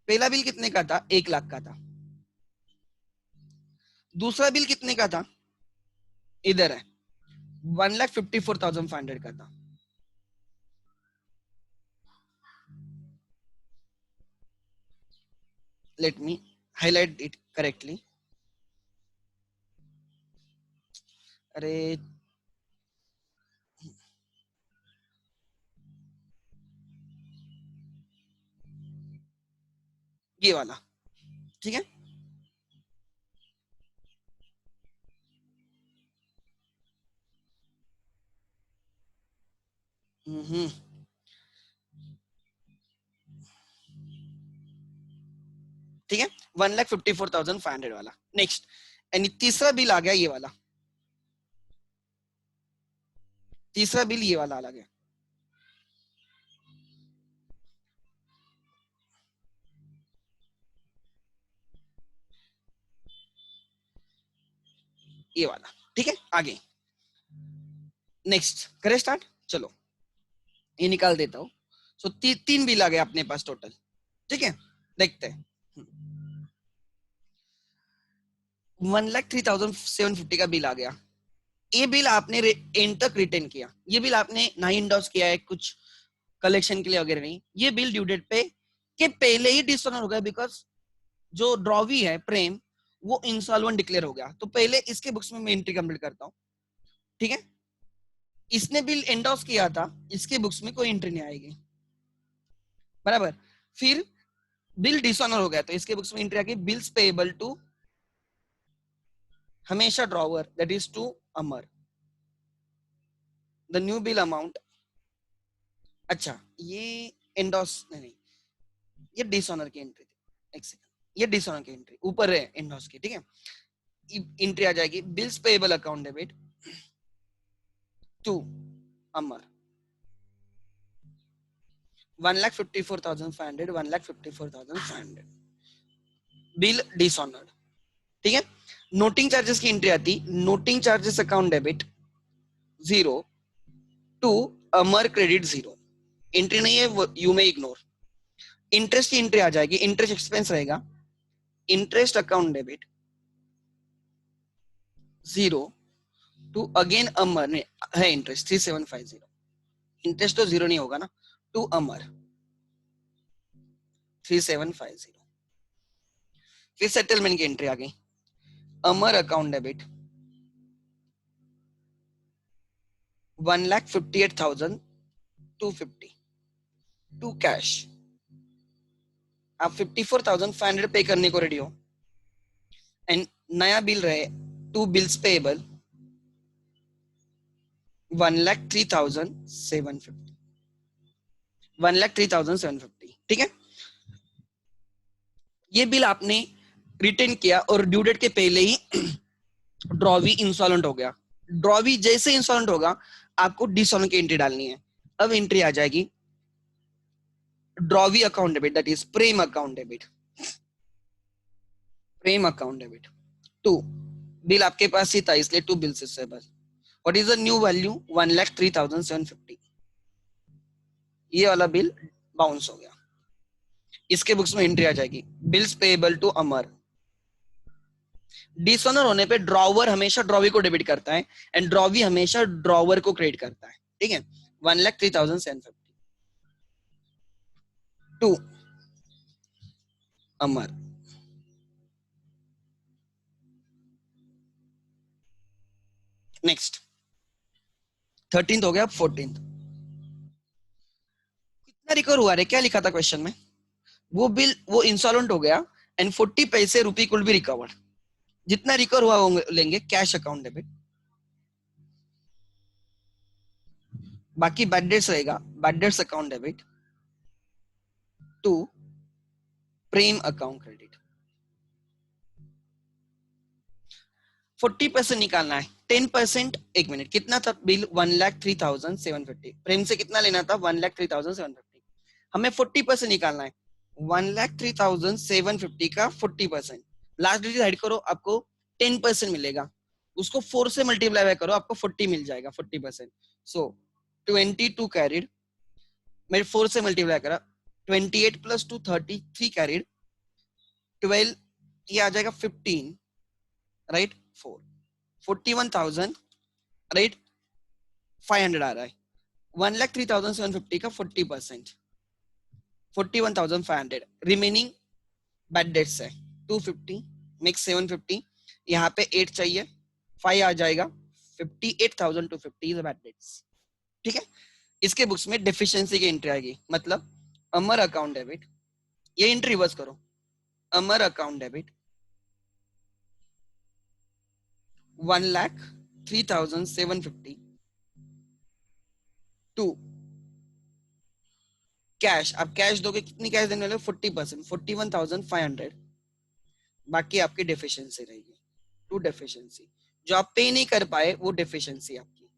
पहला बिल कितने का था 1 लाख का था, दूसरा बिल कितने का था, इधर है 1,54,500 का था। Let me highlight it correctly. अरे ये वाला, ठीक है। ठीक है 1,54,500 वाला। नेक्स्ट यानी तीसरा बिल आ गया ये वाला, तीसरा बिल ये वाला आ गया, ये वाला, ठीक है। आगे नेक्स्ट करें स्टार्ट, चलो ये निकाल देता हूं। सो तीन बिल आ गए अपने पास टोटल, ठीक है। देखते हैं 1,03,750 का बिल आ गया, ये बिल आपने एंड तक रिटर्न किया, ये बिल आपने ना इंडोर्स किया है कुछ कलेक्शन के लिए वगैरह नहीं, ये बिल ड्यू डेट पे के पहले ही डिसऑनर हो गया बिकॉज जो ड्रॉवी है प्रेम वो इंसॉल्वेंट डिक्लेयर हो गया, तो पहले इसके बुक्स में मैं एंट्री कंप्लीट करता हूँ, ठीक है। इसने बिल एंडोर्स किया था, इसके बुक्स में कोई एंट्री नहीं आएगी, बराबर। फिर बिल डिसऑनर हो गया तो इसके बुक्स में एंट्री आ गई, बिल्स पेएबल टू हमेशा drawer that is to Amar, the new bill amount. अच्छा ये एंडोर्स नहीं, ये डिसऑनर की एंट्री थी, एक सेकंड, ये डिसऑनर की एंट्री ऊपर है एंडोर्स की, ठीक है। एंट्री आ जाएगी bills payable account debit to Amar 1,54,500 1,54,500 bill dishonoured, ठीक है। नोटिंग चार्जेस की एंट्री आती, noting charges account debit 0 to Amar credit 0, entry नहीं है, यू में इग्नोर। इंटरेस्ट की एंट्री आ जाएगी, इंटरेस्ट एक्सपेंस रहेगा, interest account debit 0 to again Amar ने है इंटरेस्ट 3750, इंटरेस्ट तो 0 नहीं होगा ना, टू अमर 3750। फिर सेटलमेंट की एंट्री आ गई, अमर अकाउंट डेबिट 1,58,250 टू कैश। आप 54,500 पे करने को रेडी हो, एंड नया बिल रहे टू बिल्स पेएबल 1,03,750 1,03,750, ठीक है। ये बिल आपने रिटर्न किया और ड्यू डेट के पहले ही ड्रॉवी इंस्टॉलमेंट हो गया। ड्रॉवी जैसे इंस्टॉलमेंट होगा आपको डिसऑनर की एंट्री डालनी है। अब एंट्री आ जाएगी drawee account debit that is Prem account debit, Prem account debit to bill आपके पास ही था इसलिए to bills receivable, what is the new value 1,03,750, ये वाला बिल बाउंस हो गया। इसके बुक्स में एंट्री आ जाएगी bills payable to Amar. Dishonour होने पे ड्रॉवर हमेशा ड्रॉवी को डेबिट करता है एंड ड्रॉवी हमेशा ड्रॉवर को क्रेडिट करता है, ठीक है। 1,03,750 टू अमर। नेक्स्ट 13th हो गया, 14th कितना रिकवर हुआ रे, क्या लिखा था क्वेश्चन में? वो बिल वो इंस्टॉलमेंट हो गया एंड 40 पैसे रुपी कुल बी रिकवर्ड, जितना रिकवर हुआ वो लेंगे कैश अकाउंट डेबिट, बाकी बैड डेट्स रहेगा bad debts account debit to Prem account credit. 40% निकालना है, 10%, एक मिनट कितना था बिल 1,03,750, प्रेम से कितना लेना था 1,03,750, हमें 40% निकालना है, 1,03,750 का 40%, लास्ट डिजिट ऐड करो आपको 10% मिलेगा, उसको 4 से मल्टीप्लाई करो आपको 40 मिल जाएगा 40%। सो 22 कैरिड, मैं 4 से मल्टीप्लाई करा 28 प्लस 2 33 कैरिड 12, ये आ जाएगा 15 राइट 4 41,000 राइट 500 आ रहा है, 1,03,750 का 40% 41,500, रिमेनिंग बैड डेट्स है 250 मिक्स 750, यहाँ पे 8 चाहिए 5 आ जाएगा 58,250 इज बैड डेट्स, ठीक है। इसके बुक्स में डेफिशिएंसी की एंट्री आएगी, मतलब अमर अकाउंट डेबिट, ये एंट्री रिवर्स करो, अमर अकाउंट डेबिट 1,03,750 टू कैश। आप कैश दोगे, कितनी कैश देने वाले हो 40%, 41,500, बाकी आपकी डेफिशिएंसी रहेगी टू डेफिशिएंसी, जो आप पे नहीं कर पाए वो डेफिशिएंसी आपकी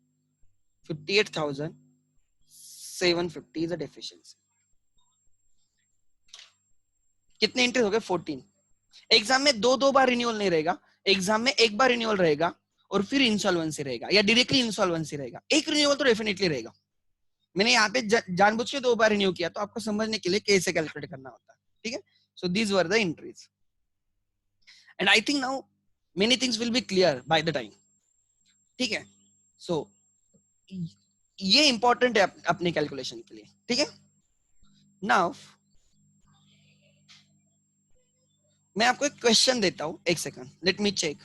58,750 इज अ डेफिशिएंसी। कितने एंट्री हो गए 14। एग्जाम में दो बार रिन्यूअल नहीं रहेगा, एग्जाम में एक बार रिन्यूअल रहेगा और फिर इंसॉल्वेंसी रहेगा या डायरेक्टली इंसॉल्वेंसी रहेगा, एक रिन्यूअल तो डेफिनेटली रहेगा। मैंने यहाँ पे जानबूझ के 2 बार रिन्यू किया तो आपको समझने के लिए कैसे कैलकुलेट करना होता है, ठीक है। So these were the entries and I think now many things will be clear by the time, ठीक है। सो ये इंपॉर्टेंट है अपने कैलकुलेशन के लिए, ठीक है। नाउ मैं आपको एक क्वेश्चन देता हूं, एक सेकंड लेट मी चेक।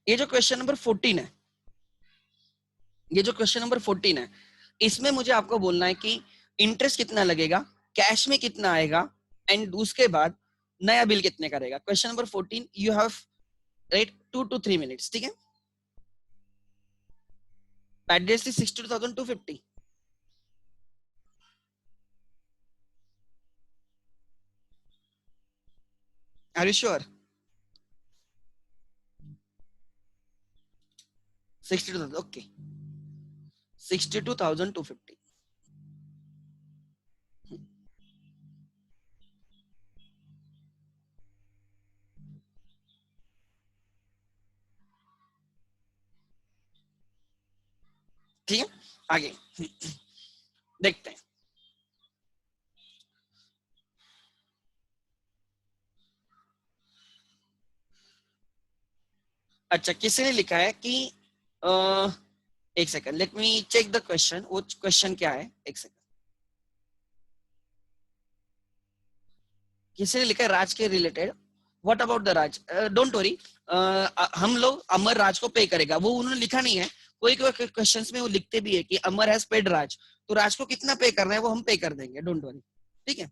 ये जो क्वेश्चन नंबर 14 है, ये जो क्वेश्चन नंबर 14 है, इसमें मुझे आपको बोलना है कि इंटरेस्ट कितना लगेगा, कैश में कितना आएगा, एंड उसके बाद नया बिल कितने का रहेगा. Question number 14, you have right 2 to 3 minutes. ठीक है. Address is 62,250. Are you sure? 62,000. Okay. 62,250. ठीक है. आगे देखते हैं. अच्छा, किसी ने लिखा है कि एक second, let me check the question. वो क्वेश्चन क्या है, एक सेकंड. किसी ने लिखा है राज के related. What about the Raj? Don't worry, हम लोग अमर राज को पे करेगा. वो उन्होंने लिखा नहीं है. कोई कोई क्वेश्चंस में वो लिखते भी है कि अमर हैज पेड राज, तो राज को कितना पे करना है वो हम पे कर देंगे. Don't worry. ठीक है.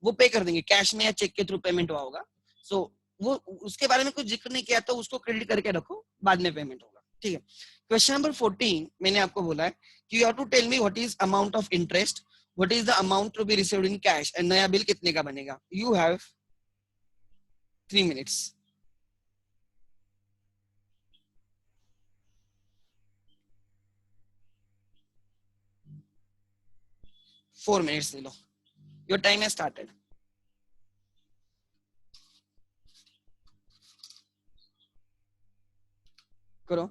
वो पे कर देंगे, कैश में या चेक के थ्रू पेमेंट हुआ होगा. सो वो उसके बारे में कुछ जिक्र नहीं किया, तो उसको क्रेडिट करके रखो, बाद में पेमेंट होगा. ठीक है. क्वेश्चन नंबर 14 मैंने आपको बोला है कि you have to tell me what is amount of interest, what is the amount to be received in cash, and नया बिल कितने का बनेगा. You have 3 minutes. 4 minutes ले लो. Your time has started. करो.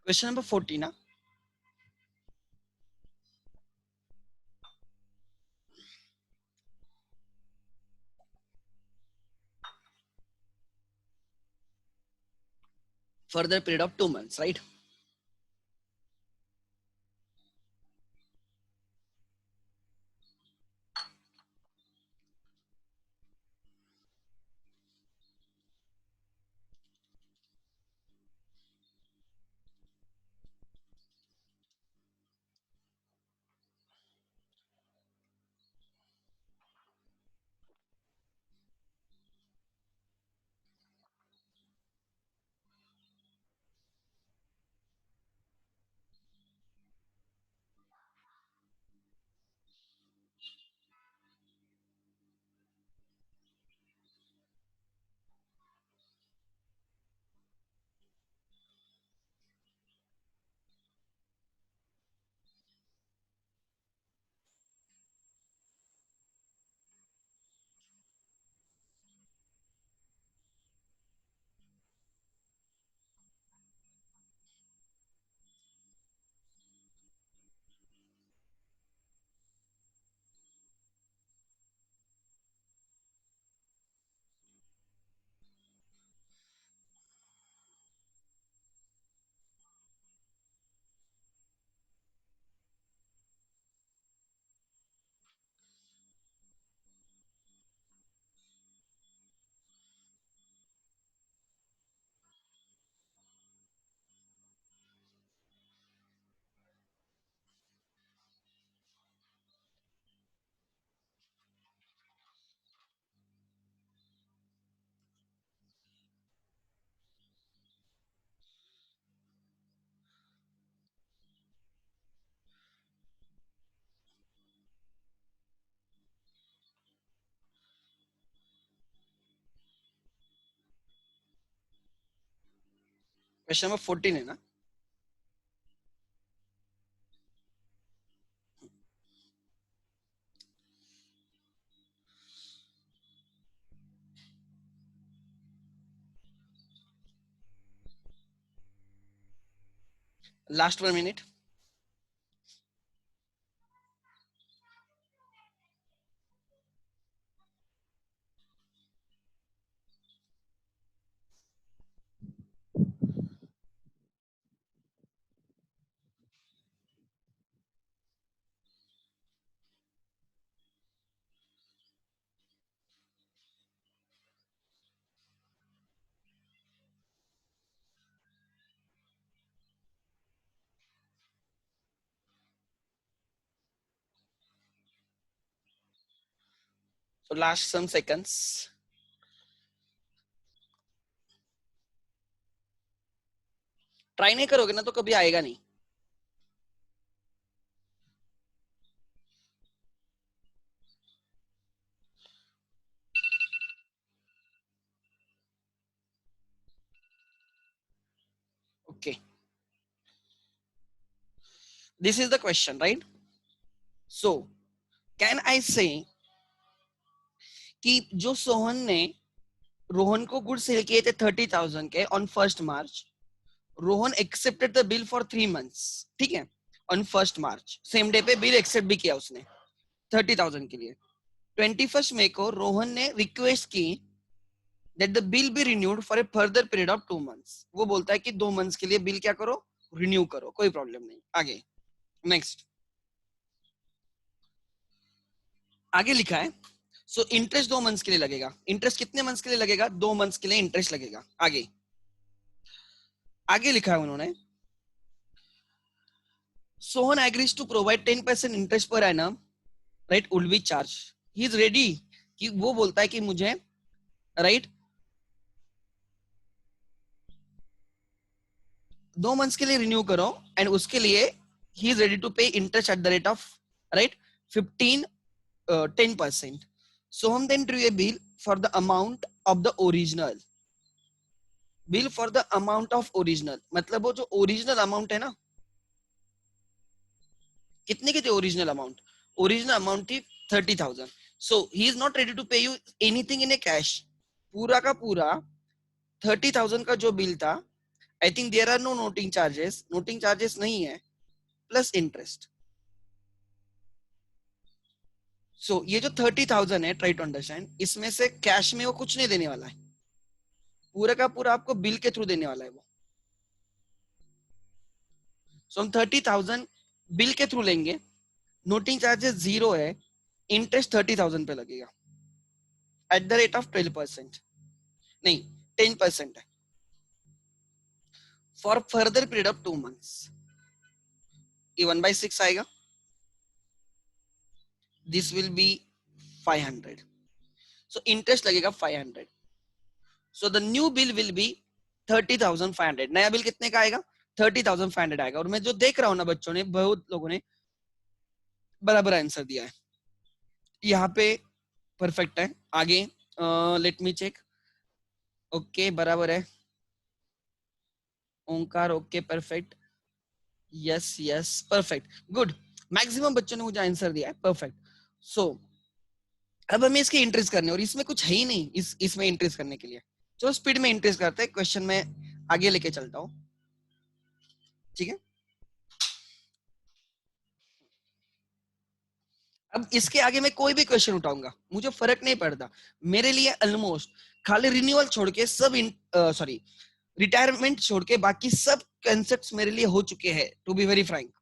क्वेश्चन नंबर 14 ना. Further period of 2 months, right? Question number 14 है ना. Last 1 minute. So last some seconds. Try नहीं करोगे ना तो कभी आएगा नहीं. Okay. This is the question, right? So can I say कि जो सोहन ने रोहन को गुड सेल किए थे 30,000 के on 1 March, Rohan accepted the bill for 3 months. ठीक है, ऑन 1 मार्च सेम डे पे बिल एक्सेप्ट भी किया उसने 30,000 के लिए. 21 मई को रोहन ने रिक्वेस्ट की that the bill B renewed for a further period of 2 months. वो बोलता है कि 2 मंथ्स के लिए बिल क्या करो, रिन्यू करो, कोई प्रॉब्लम नहीं. आगे नेक्स्ट आगे लिखा है सो इंटरेस्ट 2 मंथ्स के लिए लगेगा. इंटरेस्ट कितने मंथ्स के लिए लगेगा? 2 मंथ्स के लिए इंटरेस्ट लगेगा. आगे आगे लिखा है उन्होंने Sohan agrees to provide 10% interest per annum, right, will be charge. He is ready कि वो बोलता है कि मुझे राइट 2 मंथ्स के लिए रिन्यू करो एंड उसके लिए ही इज रेडी टू पे interest eight the rate of right 10%. Soham then drew a bill for the amount of the original. Bill for the amount of original मतलब वो जो ओरिजिनल अमाउंट है ना, कितने की थी ओरिजिनल अमाउंट? ओरिजिनल अमाउंट थी 30,000. So he is not ready to pay you anything in a cash. पूरा का पूरा 30,000 का जो बिल था, I think there are no noting charges नहीं है, प्लस इंटरेस्ट. सो ये जो 30,000 है, ट्राई टू अंडरस्टैंड, इसमें से कैश में वो कुछ नहीं देने वाला है, पूरा का पूरा आपको बिल के थ्रू देने वाला है वो. सो हम 30,000 बिल के थ्रू लेंगे, नोटिंग चार्जेस 0 है, इंटरेस्ट 30,000 पे लगेगा एट द रेट ऑफ 12%, नहीं 10% है, for further period of 2 months. ये 1/6 आएगा, this will B 500. So interest लगेगा 500. So the new bill will be 30,500. नया बिल कितने का आएगा? 30,500 आएगा. और मैं जो देख रहा हूं ना बच्चों ने, बहुत लोगों ने बराबर आंसर दिया है, यहाँ पे परफेक्ट है. आगे लेट मी चेक. ओके बराबर है. Omkar okay perfect. Yes yes perfect good. Maximum बच्चों ने मुझे आंसर दिया है परफेक्ट. सो अब हमें इसके इंट्रीज करने, और इसमें कुछ है ही नहीं इसमें इंट्रीज करने के लिए. चलो स्पीड में इंट्रीज करते हैं, क्वेश्चन में आगे लेके चलता हूँ. ठीक है, अब इसके आगे मैं कोई भी क्वेश्चन उठाऊंगा, मुझे फर्क नहीं पड़ता. मेरे लिए ऑलमोस्ट खाली रिन्यूअल छोड़ के सब सॉरी रिटायरमेंट छोड़ के बाकी सब कंसेप्ट्स मेरे लिए हो चुके हैं, टू बी वेरी फ्रैंक.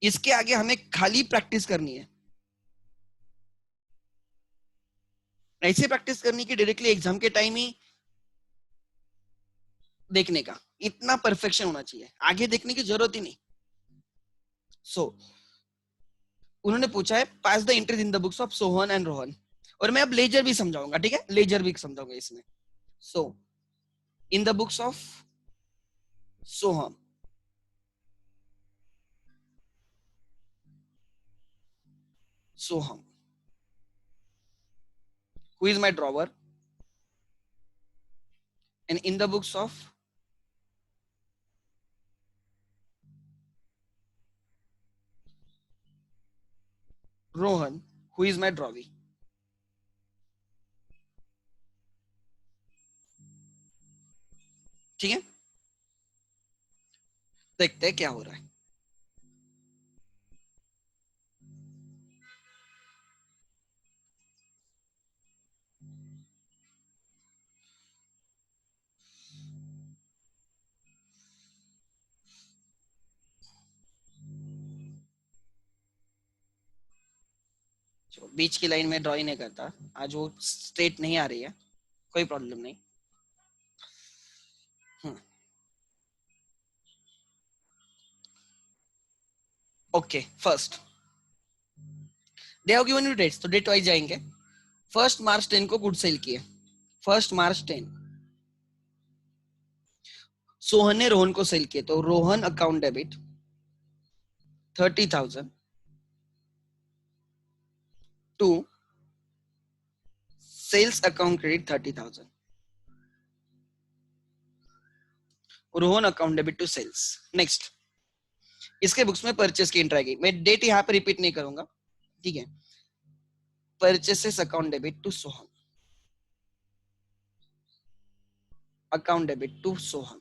इसके आगे हमें खाली प्रैक्टिस करनी है, ऐसे प्रैक्टिस करनी कि डायरेक्टली एग्जाम के टाइम ही देखने का. इतना परफेक्शन होना चाहिए, आगे देखने की जरूरत ही नहीं. सो उन्होंने पूछा है pass the entries in the books of Sohan and Rohan, और मैं अब लेजर भी समझाऊंगा. ठीक है, लेजर भी समझाऊंगा इसमें. So in the books of Soham, Soham who is my drawer, and in the books of Rohan who is my drawee. ठीक है, देखते हैं क्या हो रहा है। जो बीच की लाइन में ड्रॉ ही नहीं करता, आज वो स्ट्रेट नहीं आ रही है, कोई प्रॉब्लम नहीं। Okay, first they have given you dates, तो डेट वाइज जाएंगे। 1 मार्च 10 को गुड सेल किए, 1 मार्च 10 सोहन ने रोहन को सेल किए, तो Rohan account debit 30,000 to sales account credit 30,000, Rohan account debit to sales. Next, इसके बुक्स में परचेस की एंट्री आएगी, मैं डेट यहाँ पे रिपीट नहीं करूंगा, ठीक है। Purchases account debit to Sohan, account debit to Sohan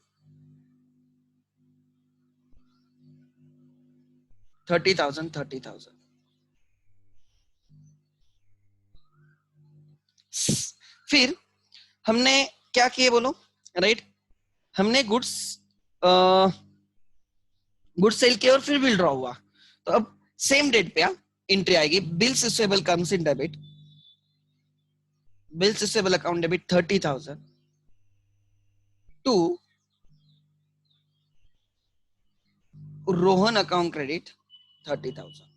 30,000 30,000। फिर हमने क्या किए बोलो, राइट? हमने गुड्स गुड्स सेल किया और फिर बिल ड्रॉ हुआ, तो अब सेम डेट पे एंट्री आएगी, bills receivable comes in debit, bills receivable account debit 30,000 to Rohan account credit 30,000।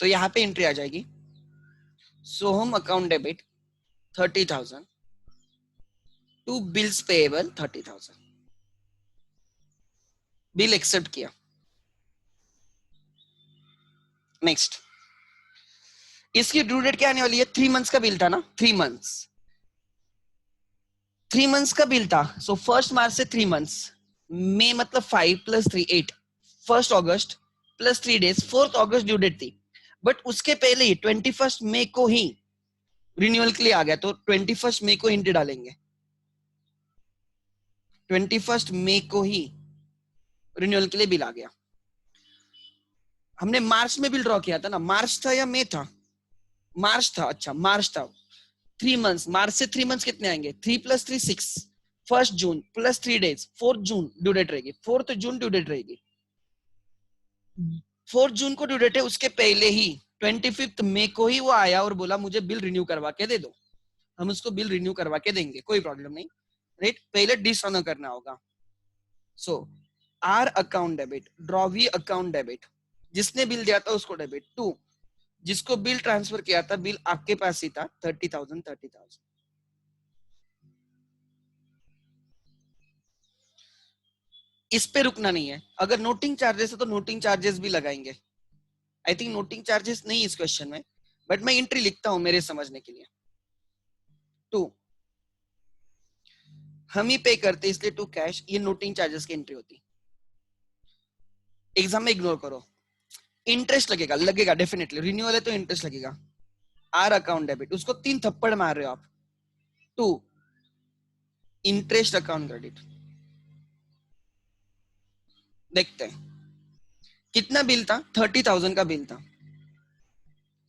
तो यहाँ पे एंट्री आ जाएगी, Soham account debit 30,000 to bills payable 30,000, bill accept किया। नेक्स्ट, इसकी ड्यू डेट क्या आने वाली है? 3 मंथ्स का बिल था ना, 3 मंथ्स, 3 मंथ्स का बिल था, सो 1 मार्च से 3 मंथ्स, मई मतलब 5 + 3 8, 1 अगस्त प्लस 3 डेज, 4 अगस्त ड्यू डेट थी, बट उसके पहले ही 21 मई को ही रिन्यूअल के लिए आ गया, तो 21 मई को एंट्री डालेंगे, 21 मई को ही रिन्यूअल के लिए बिल आ गया। हमने मार्च में बिल ड्रॉ किया था ना, मार्च था या मई था? मार्च था, अच्छा मार्च था। 3 मंथ्स, मार्च से 3 मंथ्स कितने आएंगे? 3 + 3 6, 1 जून प्लस 3 डेज, 4 जून ड्यू डेट रहेगी, 4 जून ड्यू डेट रहेगी, 4 जून को ड्यू डेट है, उसके पहले ही 25 मई को ही वो आया और बोला मुझे बिल रिन्यू करवा के दे दो, हम उसको बिल रिन्यू करवा के देंगे, कोई प्रॉब्लम नहीं, राइट? पहले डिसऑनर करना होगा। So R account debit, drawee account debit, जिसने बिल दिया था उसको डेबिट, टू जिसको बिल ट्रांसफर किया था, बिल आपके पास ही था, 30,000 30,000। इस पे रुकना नहीं है, अगर नोटिंग चार्जेस है तो नोटिंग चार्जेस भी लगाएंगे। आई थिंक नोटिंग चार्जेस नहीं इस क्वेश्चन में, बट मैं एंट्री लिखता हूं मेरे समझने के लिए। टू हम ही पे करते इसलिए टू कैश, ये नोटिंग चार्जेस की एंट्री होती। एग्जाम में इग्नोर करो, इंटरेस्ट लगेगा, लगेगा डेफिनेटली, रिन्यूअल है तो इंटरेस्ट लगेगा। आर अकाउंट डेबिट, उसको 3 थप्पड़ मार रहे हो आप। टू इंटरेस्ट अकाउंट क्रेडिट, देखते हैं कितना बिल था, 30,000 का बिल था,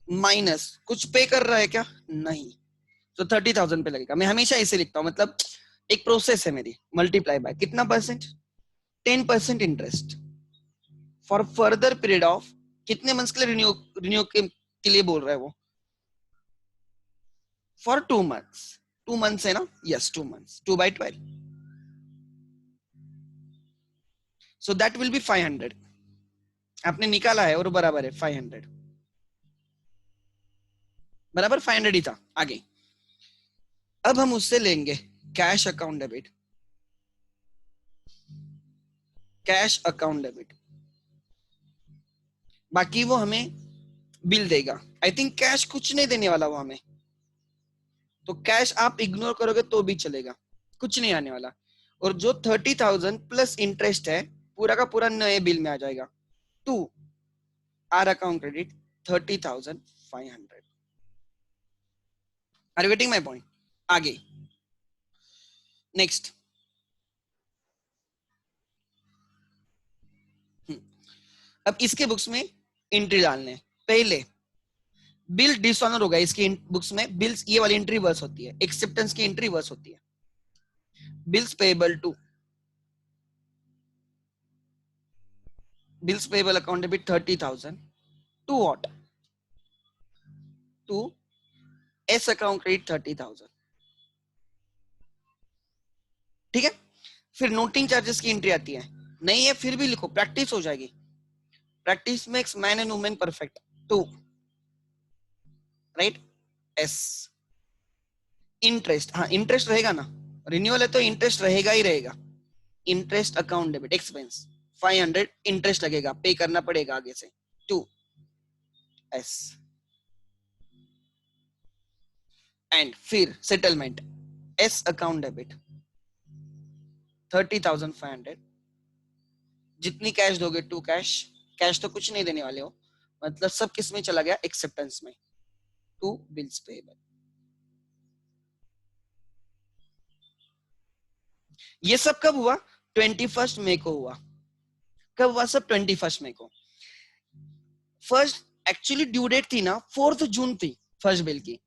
माइनस कुछ पे कर रहा है क्या? नहीं, तो 30,000 पे लगेगा। मैं हमेशा ऐसे लिखता हूँ, मतलब एक प्रोसेस है मेरी, मल्टीप्लाई बाय कितना percent? 10% interest for further period of, कितने मंथ्स के लिए रिन्यू रिन्यू के लिए बोल रहा है वो? फॉर 2 मंथ्स, 2 मंथ्स है ना, yes 2 months, 2/12, so that will be 500, आपने निकाला है और बराबर है 500, बराबर 500 ही था। आगे अब हम उससे लेंगे cash account debit, cash account debit, बाकी वो हमें बिल देगा। आई थिंक कैश कुछ नहीं देने वाला वो हमें, तो कैश आप इग्नोर करोगे तो भी चलेगा, कुछ नहीं आने वाला। और जो 30,000 प्लस इंटरेस्ट है, पूरा का पूरा नए बिल में आ जाएगा। To R account credit 30,500, are you getting my point? आगे नेक्स्ट, अब इसके बुक्स में एंट्री डालने हैं। पहले बिल डिसऑनर होगा, इसकी बुक्स में बिल्स ये वाली एंट्री वर्स होती है, एक्सेप्टेंस की एंट्री वर्स होती है। Bills payable to, bills payable account debit 30,000 to what, to S account credit 30,000। ठीक है, फिर नोटिंग चार्जेस की एंट्री आती है, नहीं है फिर भी लिखो, प्रैक्टिस हो जाएगी। Practice makes man and women perfect, to right S. Interest, हाँ इंटरेस्ट रहेगा ना, रिन्यूअल है तो इंटरेस्ट रहेगा ही रहेगा। Interest account debit expense 500 interest लगेगा, पे करना पड़ेगा आगे से, टू एस। एंड फिर सेटलमेंट, एस अकाउंट डेबिट 30,500, जितनी कैश दोगे टू कैश, कैश तो कुछ नहीं देने वाले हो, मतलब सब किस में चला गया, एक्सेप्टेंस में, टू बिल्स पेएबल। ये सब कब हुआ, 21 मई को हुआ। कब हुआ सब, 21 मई को। फर्स्ट एक्चुअली ड्यू डेट थी ना 4 जून थी फर्स्ट बिल की,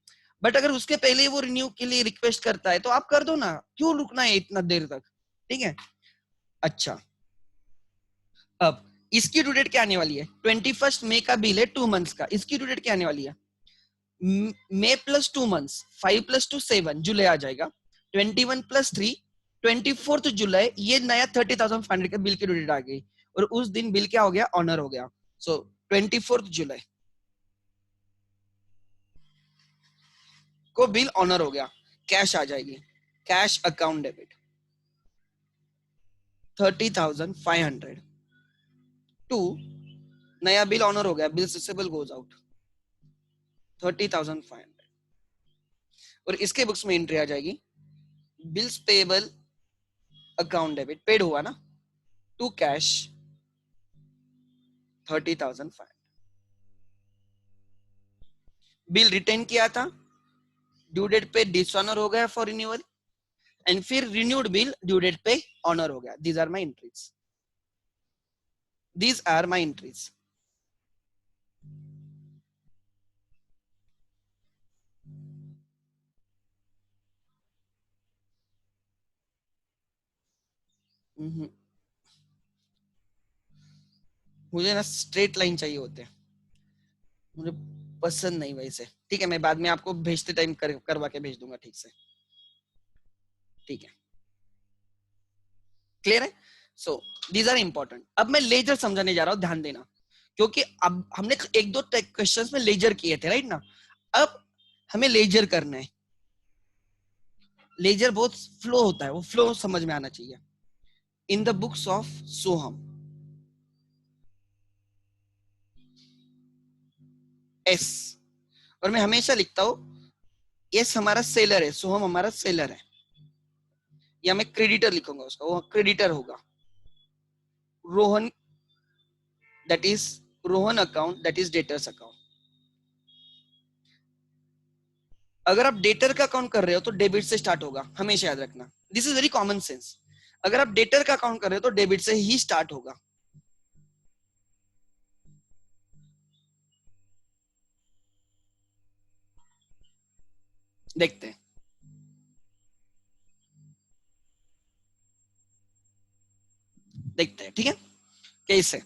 बट अगर उसके पहले वो रिन्यू के लिए रिक्वेस्ट करता है तो आप कर दो ना, क्यों रुकना है इतना देर तक? ठीक है, अच्छा अब इसकी ड्यू डेट क्या आने वाली है, 21 मई का बिल है 2 मंथ्स का, इसकी ड्यू डेट क्या आने वाली है, मई प्लस 2 मंथ्स, 5 प्लस 2 7 जुलाई आ जाएगा, 21 प्लस 3 24 जुलाई, ये नया 30,500 का बिल की ड्यू डेट आ गई, और उस दिन बिल क्या हो गया, ऑनर हो गया। सो 24 जुलाई को बिल ऑनर हो गया, कैश आ जाएगी, कैश अकाउंट डेबिट 30,500 टू, नया बिल ऑनर हो गया, बिल रिसीवेबल गोज आउट 30,500, और इसके बुक्स में एंट्री आ जाएगी, bills payable account debit, paid हुआ ना, टू कैश 30,500, बिल रिटेन किया था, ड्यू डेट पे डिसऑनर हो गया फॉर रिन्यूअल, एंड फिर रिन्यूड बिल ड्यू डेट पे ऑनर हो गया। These are my entries, these are my entries. मुझे ना स्ट्रेट लाइन चाहिए होते हैं, मुझे पसंद नहीं वैसे। ठीक है, मैं बाद में आपको भेजते टाइम करवा के भेज दूंगा ठीक से, ठीक है, क्लियर है? So these are important. अब मैं लेजर समझाने जा रहा हूं, ध्यान देना, क्योंकि अब हमने एक दो क्वेश्चंस में लेजर किए थे राइट ना, अब हमें लेजर करना है। लेजर बहुत फ्लो होता है, वो फ्लो समझ में आना चाहिए। इन the books of Soham, S, और मैं हमेशा लिखता हूं एस हमारा सेलर है, सोहम हमारा सेलर है, या मैं क्रेडिटर लिखूंगा उसका, वो क्रेडिटर होगा। Rohan, that is Rohan account, that is debtors account. अगर आप डेटर का अकाउंट कर रहे हो तो डेबिट से स्टार्ट होगा, हमेशा याद रखना, this is very common sense. अगर आप डेटर का अकाउंट कर रहे हो तो डेबिट से ही स्टार्ट होगा। देखते हैं, देखते हैं, ठीक है, कैसे,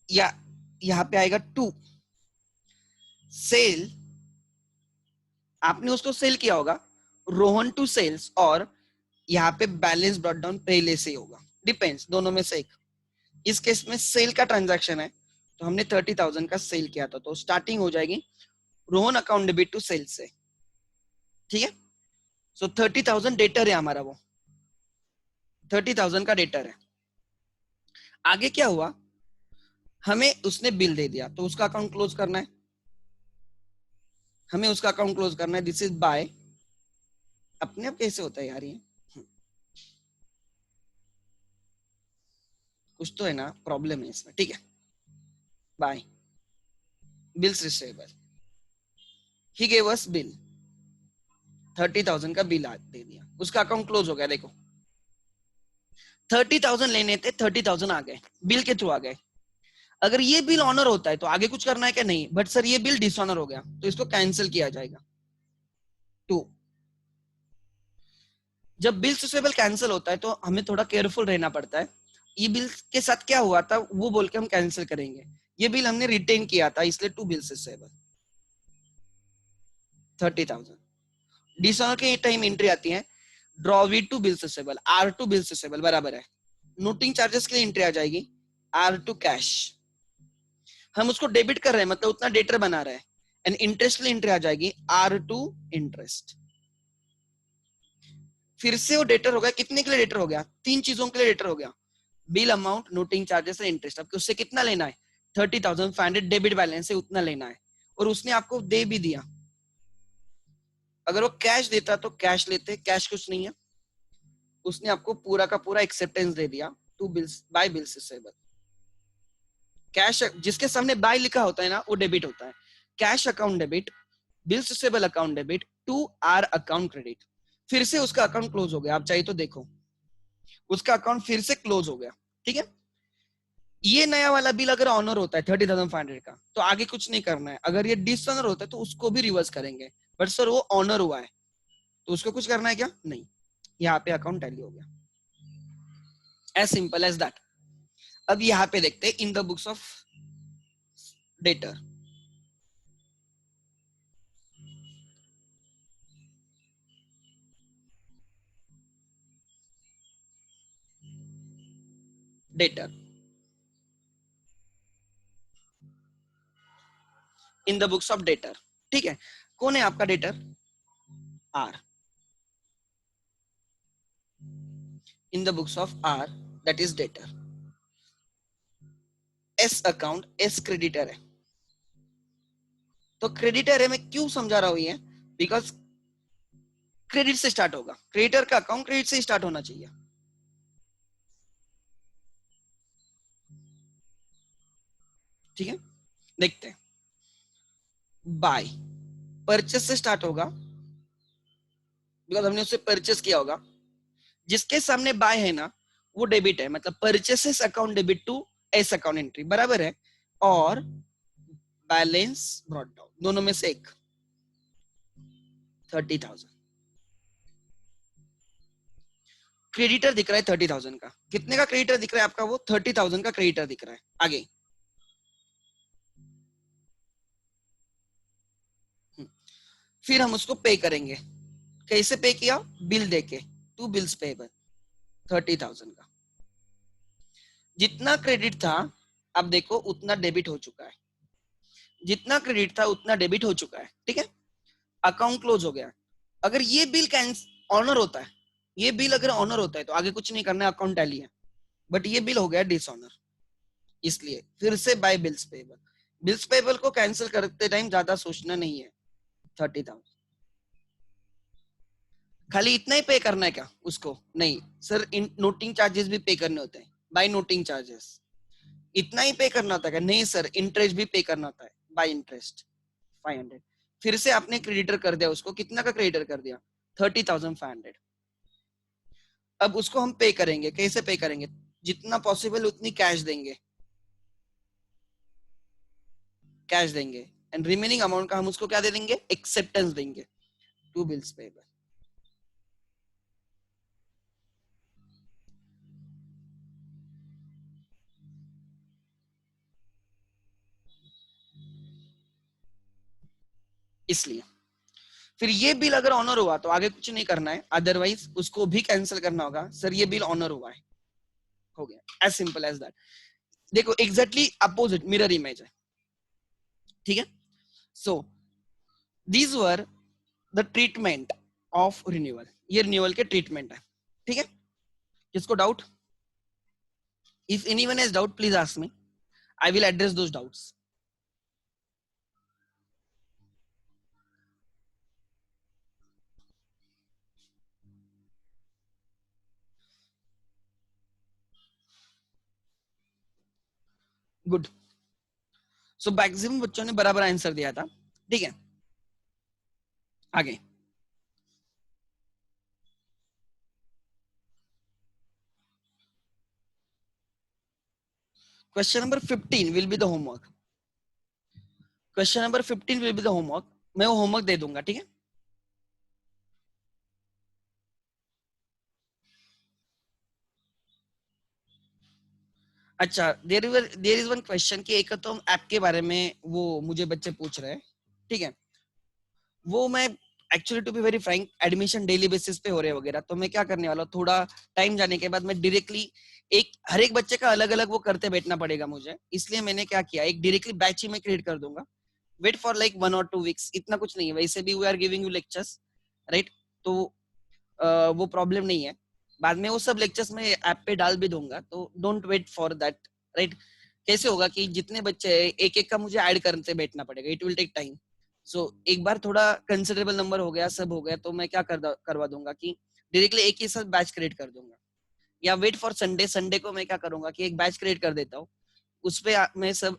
या यहां पे आएगा टू सेल, आपने उसको सेल किया होगा, रोहन टू सेल्स, और यहाँ पे बैलेंस ब्रॉट डाउन पहले से ही होगा, डिपेंड्स, दोनों में से एक। इस केस में सेल का ट्रांजैक्शन है, तो हमने 30,000 का सेल किया था, तो स्टार्टिंग हो जाएगी Rohan account debit to sale से, ठीक है। सो 30,000 डेटर है हमारा, वो 30,000 का डेटर है। आगे क्या हुआ, हमें उसने बिल दे दिया तो उसका अकाउंट क्लोज करना है, हमें उसका अकाउंट क्लोज करना है, दिस इज बाय, अपने आप कैसे होता है यार ये, कुछ तो है ना, प्रॉब्लम है इसमें, ठीक है, by bills receivable, he gave us bill, 30,000 का बिल दे दिया, उसका अकाउंट क्लोज हो गया। देखो 30,000 लेने थे, 30,000 आ गए, बिल के थ्रू आ गए। अगर ये बिल ऑनर होता है तो आगे कुछ करना है क्या? नहीं। बट सर ये बिल डिसऑनर हो गया तो इसको कैंसिल किया जाएगा। टू, जब बिल सुसेबल कैंसिल होता है तो हमें थोड़ा केयरफुल रहना पड़ता है। ये बिल के साथ क्या हुआ था वो बोल के हम कैंसिल करेंगे। ये बिल हमने रिटेन किया था इसलिए टू बिल सुसेबल 30,000। डिसऑनर के टाइम एंट्री आती है, ड्रॉ वी टू बिल सुसेबल, आर टू बिल सुसेबल बराबर है। नोटिंग चार्जेस के लिए एंट्री आ जाएगी आर टू कैश, हम उसको डेबिट कर रहे हैं मतलब उतना डेटर बना रहे हैं। एंड इंटरेस्ट के लिए एंट्री आ जाएगी आर टू इंटरेस्ट। फिर से वो डेटर हो गया, कितने के लिए डेटर हो गया? तीन चीजों के लिए डेटर हो गया, बिल अमाउंट, नोटिंग चार्जेस और इंटरेस्ट। आपको उससे कितना लेना है? 30,500 डेबिट बैलेंस है उतना लेना है, और उसने आपको दे भी दिया। अगर वो कैश देता तो कैश लेते, कैश कुछ नहीं है, उसने आपको पूरा का पूरा एक्सेप्टेंस दे दिया to bills by bills receivable. Cash जिसके सामने बाय लिखा होता है ना वो डेबिट होता है, cash account debit, bills receivable account debit to R account credit. फिर से उसका अकाउंट क्लोज हो गया, आप चाहिए तो देखो उसका अकाउंट फिर से क्लोज हो गया। ठीक है, ये नया वाला बिल अगर ऑनर होता है 30,500 का तो आगे कुछ नहीं करना है। अगर ये डिसऑनर होता है तो उसको भी रिवर्स करेंगे, बट सर वो ऑनर हुआ है तो उसको कुछ करना है क्या? नहीं। यहाँ पे अकाउंट टैली हो गया, एज सिंपल एज दैट। अब यहाँ पे देखते हैं in the books of debtor. Debtor in the books of debtor, ठीक है। कौन है आपका debtor? R. In the books of R that is debtor. S account, S creditor है। तो क्रेडिटर है, मैं क्यों समझा रहा हूं ये? बिकॉज क्रेडिट से स्टार्ट होगा, क्रेडिटर का अकाउंट क्रेडिट से स्टार्ट होना चाहिए। ठीक है, देखते हैं। बाय परचेस से स्टार्ट होगा बिकॉज हमने उससे परचेस किया होगा। जिसके सामने बाय है ना वो डेबिट है, मतलब purchases account debit to S account entry बराबर है। और बैलेंस ब्रॉट डाउन, दोनों में से एक 30,000। क्रेडिटर दिख रहा है 30,000 का, कितने का क्रेडिटर दिख रहा है आपका? वो 30,000 का क्रेडिटर दिख रहा है। आगे फिर हम उसको पे करेंगे। कैसे पे किया? बिल देके, टू बिल्स पेबल 30,000 का। जितना क्रेडिट था अब देखो उतना डेबिट हो चुका है, जितना क्रेडिट था उतना डेबिट हो चुका है। ठीक है, अकाउंट क्लोज हो गया। अगर ये बिल ऑनर होता है, ये बिल अगर ऑनर होता है तो आगे कुछ नहीं करना है, अकाउंट टैली है। बट ये बिल हो गया डिसऑनर, इसलिए फिर से by bills payable. Bills payable को कैंसिल करते टाइम ज्यादा सोचना नहीं है। 30,000 खाली इतना ही पे करना है क्या उसको? नहीं सर, नोटिंग चार्जेस भी पे करने होते हैं बाय नोटिंग चार्जेस। इतना ही पे करना होता है? नहीं सर, इंटरेस्ट भी पे करना होता है बाय इंटरेस्ट 500। फिर से आपने क्रेडिटर कर दिया उसको, कितना का क्रेडिटर कर दिया? 30,500। अब उसको हम पे करेंगे, कैसे पे करेंगे? जितना पॉसिबल उतनी कैश देंगे, कैश देंगे। एंड रिमेनिंग अमाउंट का हम उसको क्या दे देंगे? एक्सेप्टेंस देंगे टू बिल्स पेबल। इसलिए फिर ये बिल अगर ऑनर हुआ तो आगे कुछ नहीं करना है, अदरवाइज उसको भी कैंसिल करना होगा। सर ये बिल ऑनर हुआ है, हो गया, एज सिंपल एज दैट। देखो एग्जैक्टली अपोजिट मिरर इमेज है। ठीक है, so these were the treatment of renewal, ये रिन्यूअल के ट्रीटमेंट है। ठीक है, किसको doubt? If anyone has doubt please ask me, I will address those doubts. Good, so maximum बच्चों ने बराबर आंसर दिया था। ठीक है, आगे question number 15 will be the homework. Question number 15 will be the homework. मैं वो होमवर्क दे दूंगा, ठीक है। अच्छा, देयर इज वन क्वेश्चन कि एक तो ऐप के बारे में वो मुझे बच्चे पूछ रहे हैं, ठीक है। वो मैं actually to be very frank admission daily basis पे हो रहे वगैरह, तो मैं क्या करने वाला हूँ, थोड़ा टाइम जाने के बाद मैं डायरेक्टली एक हर एक बच्चे का अलग अलग वो करते बैठना पड़ेगा मुझे, इसलिए मैंने क्या किया, एक डायरेक्टली बैच ही मैं क्रिएट कर दूंगा। Wait for like 1 or 2 weeks, इतना कुछ नहीं है, वैसे भी we are giving you lectures, right. तो वो प्रॉब्लम नहीं है, बाद में वो सब लेक्चर्स में ऐप पे डाल भी दूंगा, तो don't wait for that, right. कैसे होगा कि जितने बच्चे एक एक का मुझे ऐड करते बैठना पड़ेगा, इट विल टेक टाइम। सो एक बार थोड़ा कंसिडरेबल नंबर हो गया, सब हो गया, तो मैं क्या करवा दूंगा कि डायरेक्टली एक ही साथ बैच क्रिएट कर दूंगा, या वेट फॉर संडे, संडे को मैं क्या करूंगा कि एक बैच क्रिएट कर देता हूँ, उस पे मैं सब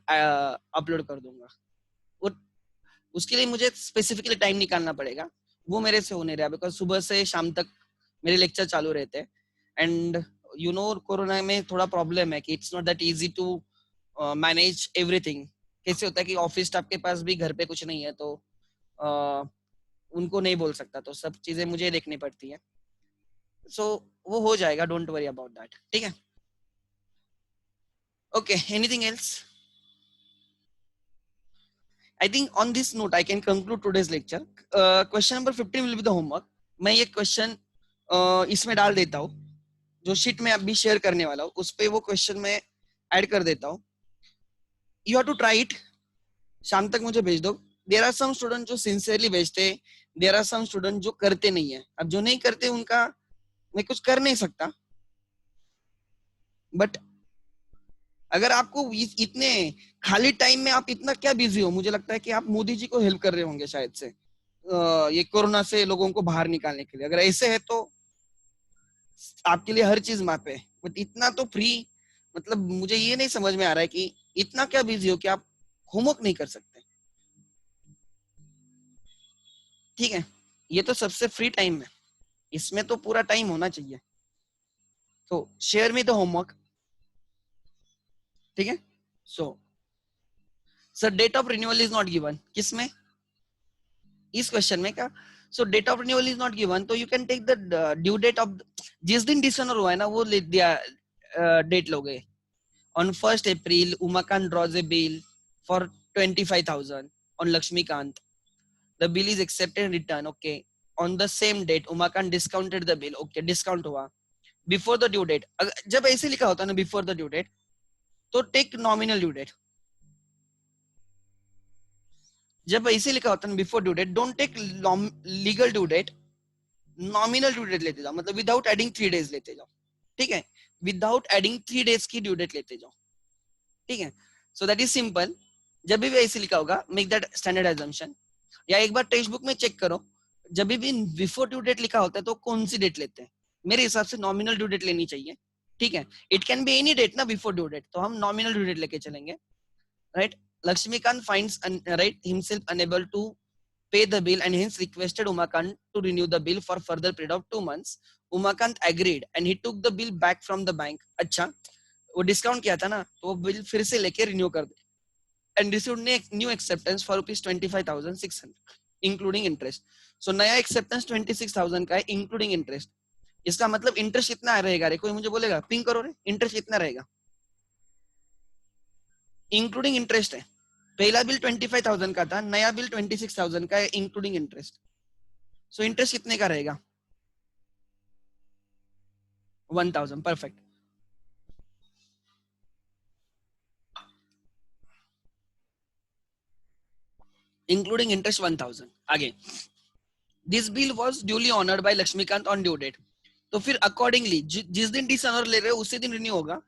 अपलोड कर दूंगा। और उसके लिए मुझे स्पेसिफिकली टाइम निकालना पड़ेगा, वो मेरे से हो नहीं रहा, बिकॉज सुबह से शाम तक मेरे लेक्चर चालू रहते हैं। एंड यू नो कोरोना में थोड़ा प्रॉब्लम है कि it's not that easy to manage everything. कैसे होता है कि ऑफिस स्टाफ के पास भी घर पे कुछ नहीं है, तो उनको नहीं बोल सकता, तो सब चीजें मुझे देखनी पड़ती है। सो वो हो जाएगा, डोंट वरी अबाउट दैट, ठीक है। Okay, anything else? I think on this note I can conclude today's lecture. Question number 15 will be the homework. मैं ये क्वेश्चन इसमें डाल देता हूँ, जो शीट में अभी शेयर करने वाला हूँ उस पे वो क्वेश्चन में ऐड कर देता हूँ। You have to try it, शाम तक मुझे भेज दो। देयर आर सम स्टूडेंट जो सिंसियरली भेजते, देयर आर सम स्टूडेंट जो करते नहीं है। अब जो नहीं करते उनका मैं कुछ कर नहीं सकता, बट अगर आपको इतने खाली टाइम में आप इतना क्या बिजी हो, मुझे लगता है कि आप मोदी जी को हेल्प कर रहे होंगे शायद से, ये कोरोना से लोगों को बाहर निकालने के लिए। अगर ऐसे है तो आपके लिए हर चीज मापे, बट इतना तो फ्री, मतलब मुझे ये नहीं समझ में आ रहा है कि इतना क्या बिजी हो कि आप होमवर्क नहीं कर सकते, ठीक है। ये तो सबसे फ्री टाइम है, इसमें तो पूरा टाइम होना चाहिए। तो शेयर मी द होमवर्क, ठीक है। So sir date of renewal is not given, किसमें, इस क्वेश्चन में क्या? So date of renewal is not given, तो you can take the due date of जिस दिन डिसऑनर हुआ है ना, वो ले दिया, डेट लोगे। On 1st April, Umakant draws a bill for 25,000 on Lakshmikant. The bill is accepted and returned. Okay. On the same date, Umakant discounted the bill. Okay, discount हुआ. Before the due date. जब ऐसे लिखा होता है ना before the due date, तो take nominal due date. जब ऐसे लिखा होता है ना before due date, don't take legal due date. Nominal due date लेते जाओ, मतलब without adding 3 days लेते जाओ, ठीक है। Without adding 3 days की due date लेते जाओ, ठीक है। So that is simple. जब भी ऐसे लिखा होगा मेक दैट स्टैंडर्ड एजम्पशन, या एक बार टेक्स्ट बुक में चेक करो, जब भी बिफोर ड्यू डेट लिखा होता है तो कौन सी डेट लेते हैं। मेरे हिसाब से नॉमिनल ड्यू डेट लेनी चाहिए, ठीक है। It can be any date ना बिफोर ड्यू डेट, तो हम नॉमिनल ड्यू डेट लेके चलेंगे, right. Lakshmikant finds right himself unable to pay the bill and hence requested Umakant to renew the bill for further period of 2 months. Umakant agreed and he took the bill back from the bank. अच्छा, वो discount किया था ना, तो वो bill फिर से लेके रिन्यू कर दे and received new acceptance for rupees 25,600 including interest. So नया acceptance 26,000 का है including interest. इसका मतलब इंटरेस्ट कितना रहेगा रे, कोई मुझे बोलेगा, पिंक करो रे, इंटरेस्ट कितना रहेगा? इंक्लूडिंग इंटरेस्ट है, पहला बिल 25,000 का था, नया बिल 26,000 का है इंक्लूडिंग इंटरेस्ट। सो इंटरेस्ट कितने का रहेगा? 1,000, परफेक्ट। Including interest 1,000। आगे, this bill was duly honoured by Lakshmikant on due date. तो फिर अकॉर्डिंगली जिस दिन डिसऑनर ले रहे हो उसी दिन रिन्यू होगा,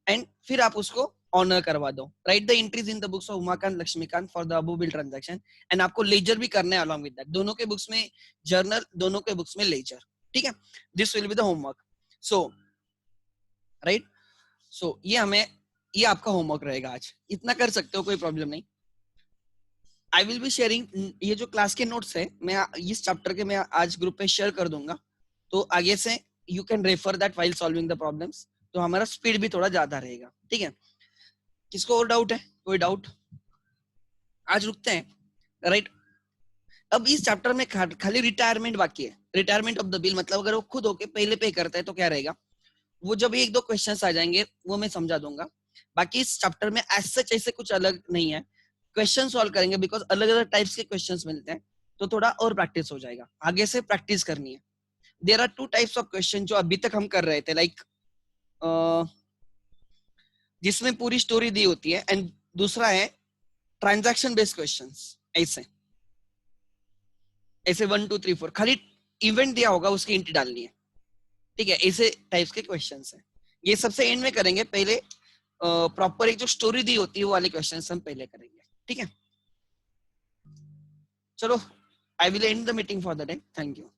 एंड फिर आप उसको ऑनर करवा दो। Write the entries in the books of Umakant Lakshmikant for the above bill transaction, and आपको लेजर भी करना है अलॉन्ग विद दैट, दोनों के बुक्स में जर्नल, दोनों के बुक्स में लेजर, ठीक है। This will be the homework. So right, so ये आपका होमवर्क रहेगा आज, इतना कर सकते हो, कोई प्रॉब्लम नहीं। आई विल बी शेयरिंग, ये जो क्लास के नोट्स है मैं इस चैप्टर के मैं आज ग्रुप पे शेयर कर दूंगा, तो आगे से you can refer that while solving the problems, तो हमारा स्पीड भी थोड़ा ज्यादा रहेगा, ठीक है। किसको और डाउट है? कोई डाउट? आज रुकते हैं, राइट? अब इस चैप्टर में खाली रिटायरमेंट बाकी है। रिटायरमेंट ऑफ द बिल मतलब अगर वो खुद होके पहले पे करता है तो क्या रहेगा, वो जब एक दो क्वेश्चंस आ जाएंगे वो मैं समझा दूंगा। बाकी इस चैप्टर में एज सच ऐसे कुछ अलग नहीं है, क्वेश्चन सॉल्व करेंगे बिकॉज अलग अलग टाइप्स के क्वेश्चंस मिलते हैं, तो थोड़ा और प्रैक्टिस हो जाएगा। आगे से प्रैक्टिस करनी है। There are two types of question जो अभी तक हम कर रहे थे, लाइक जिसमें पूरी स्टोरी दी होती है, एंड दूसरा है ट्रांजैक्शन बेस्ड क्वेश्चंस। ऐसे ऐसे 1 2 3 4 खाली इवेंट दिया होगा उसकी एंट्री डालनी है, ठीक है? ऐसे टाइप्स के क्वेश्चंस हैं। ये सबसे एंड में करेंगे, पहले प्रॉपर एक जो स्टोरी दी होती है वो वाले क्वेश्चंस हम पहले करेंगे, ठीक है? चलो, I will and the meeting for the day. Thank you.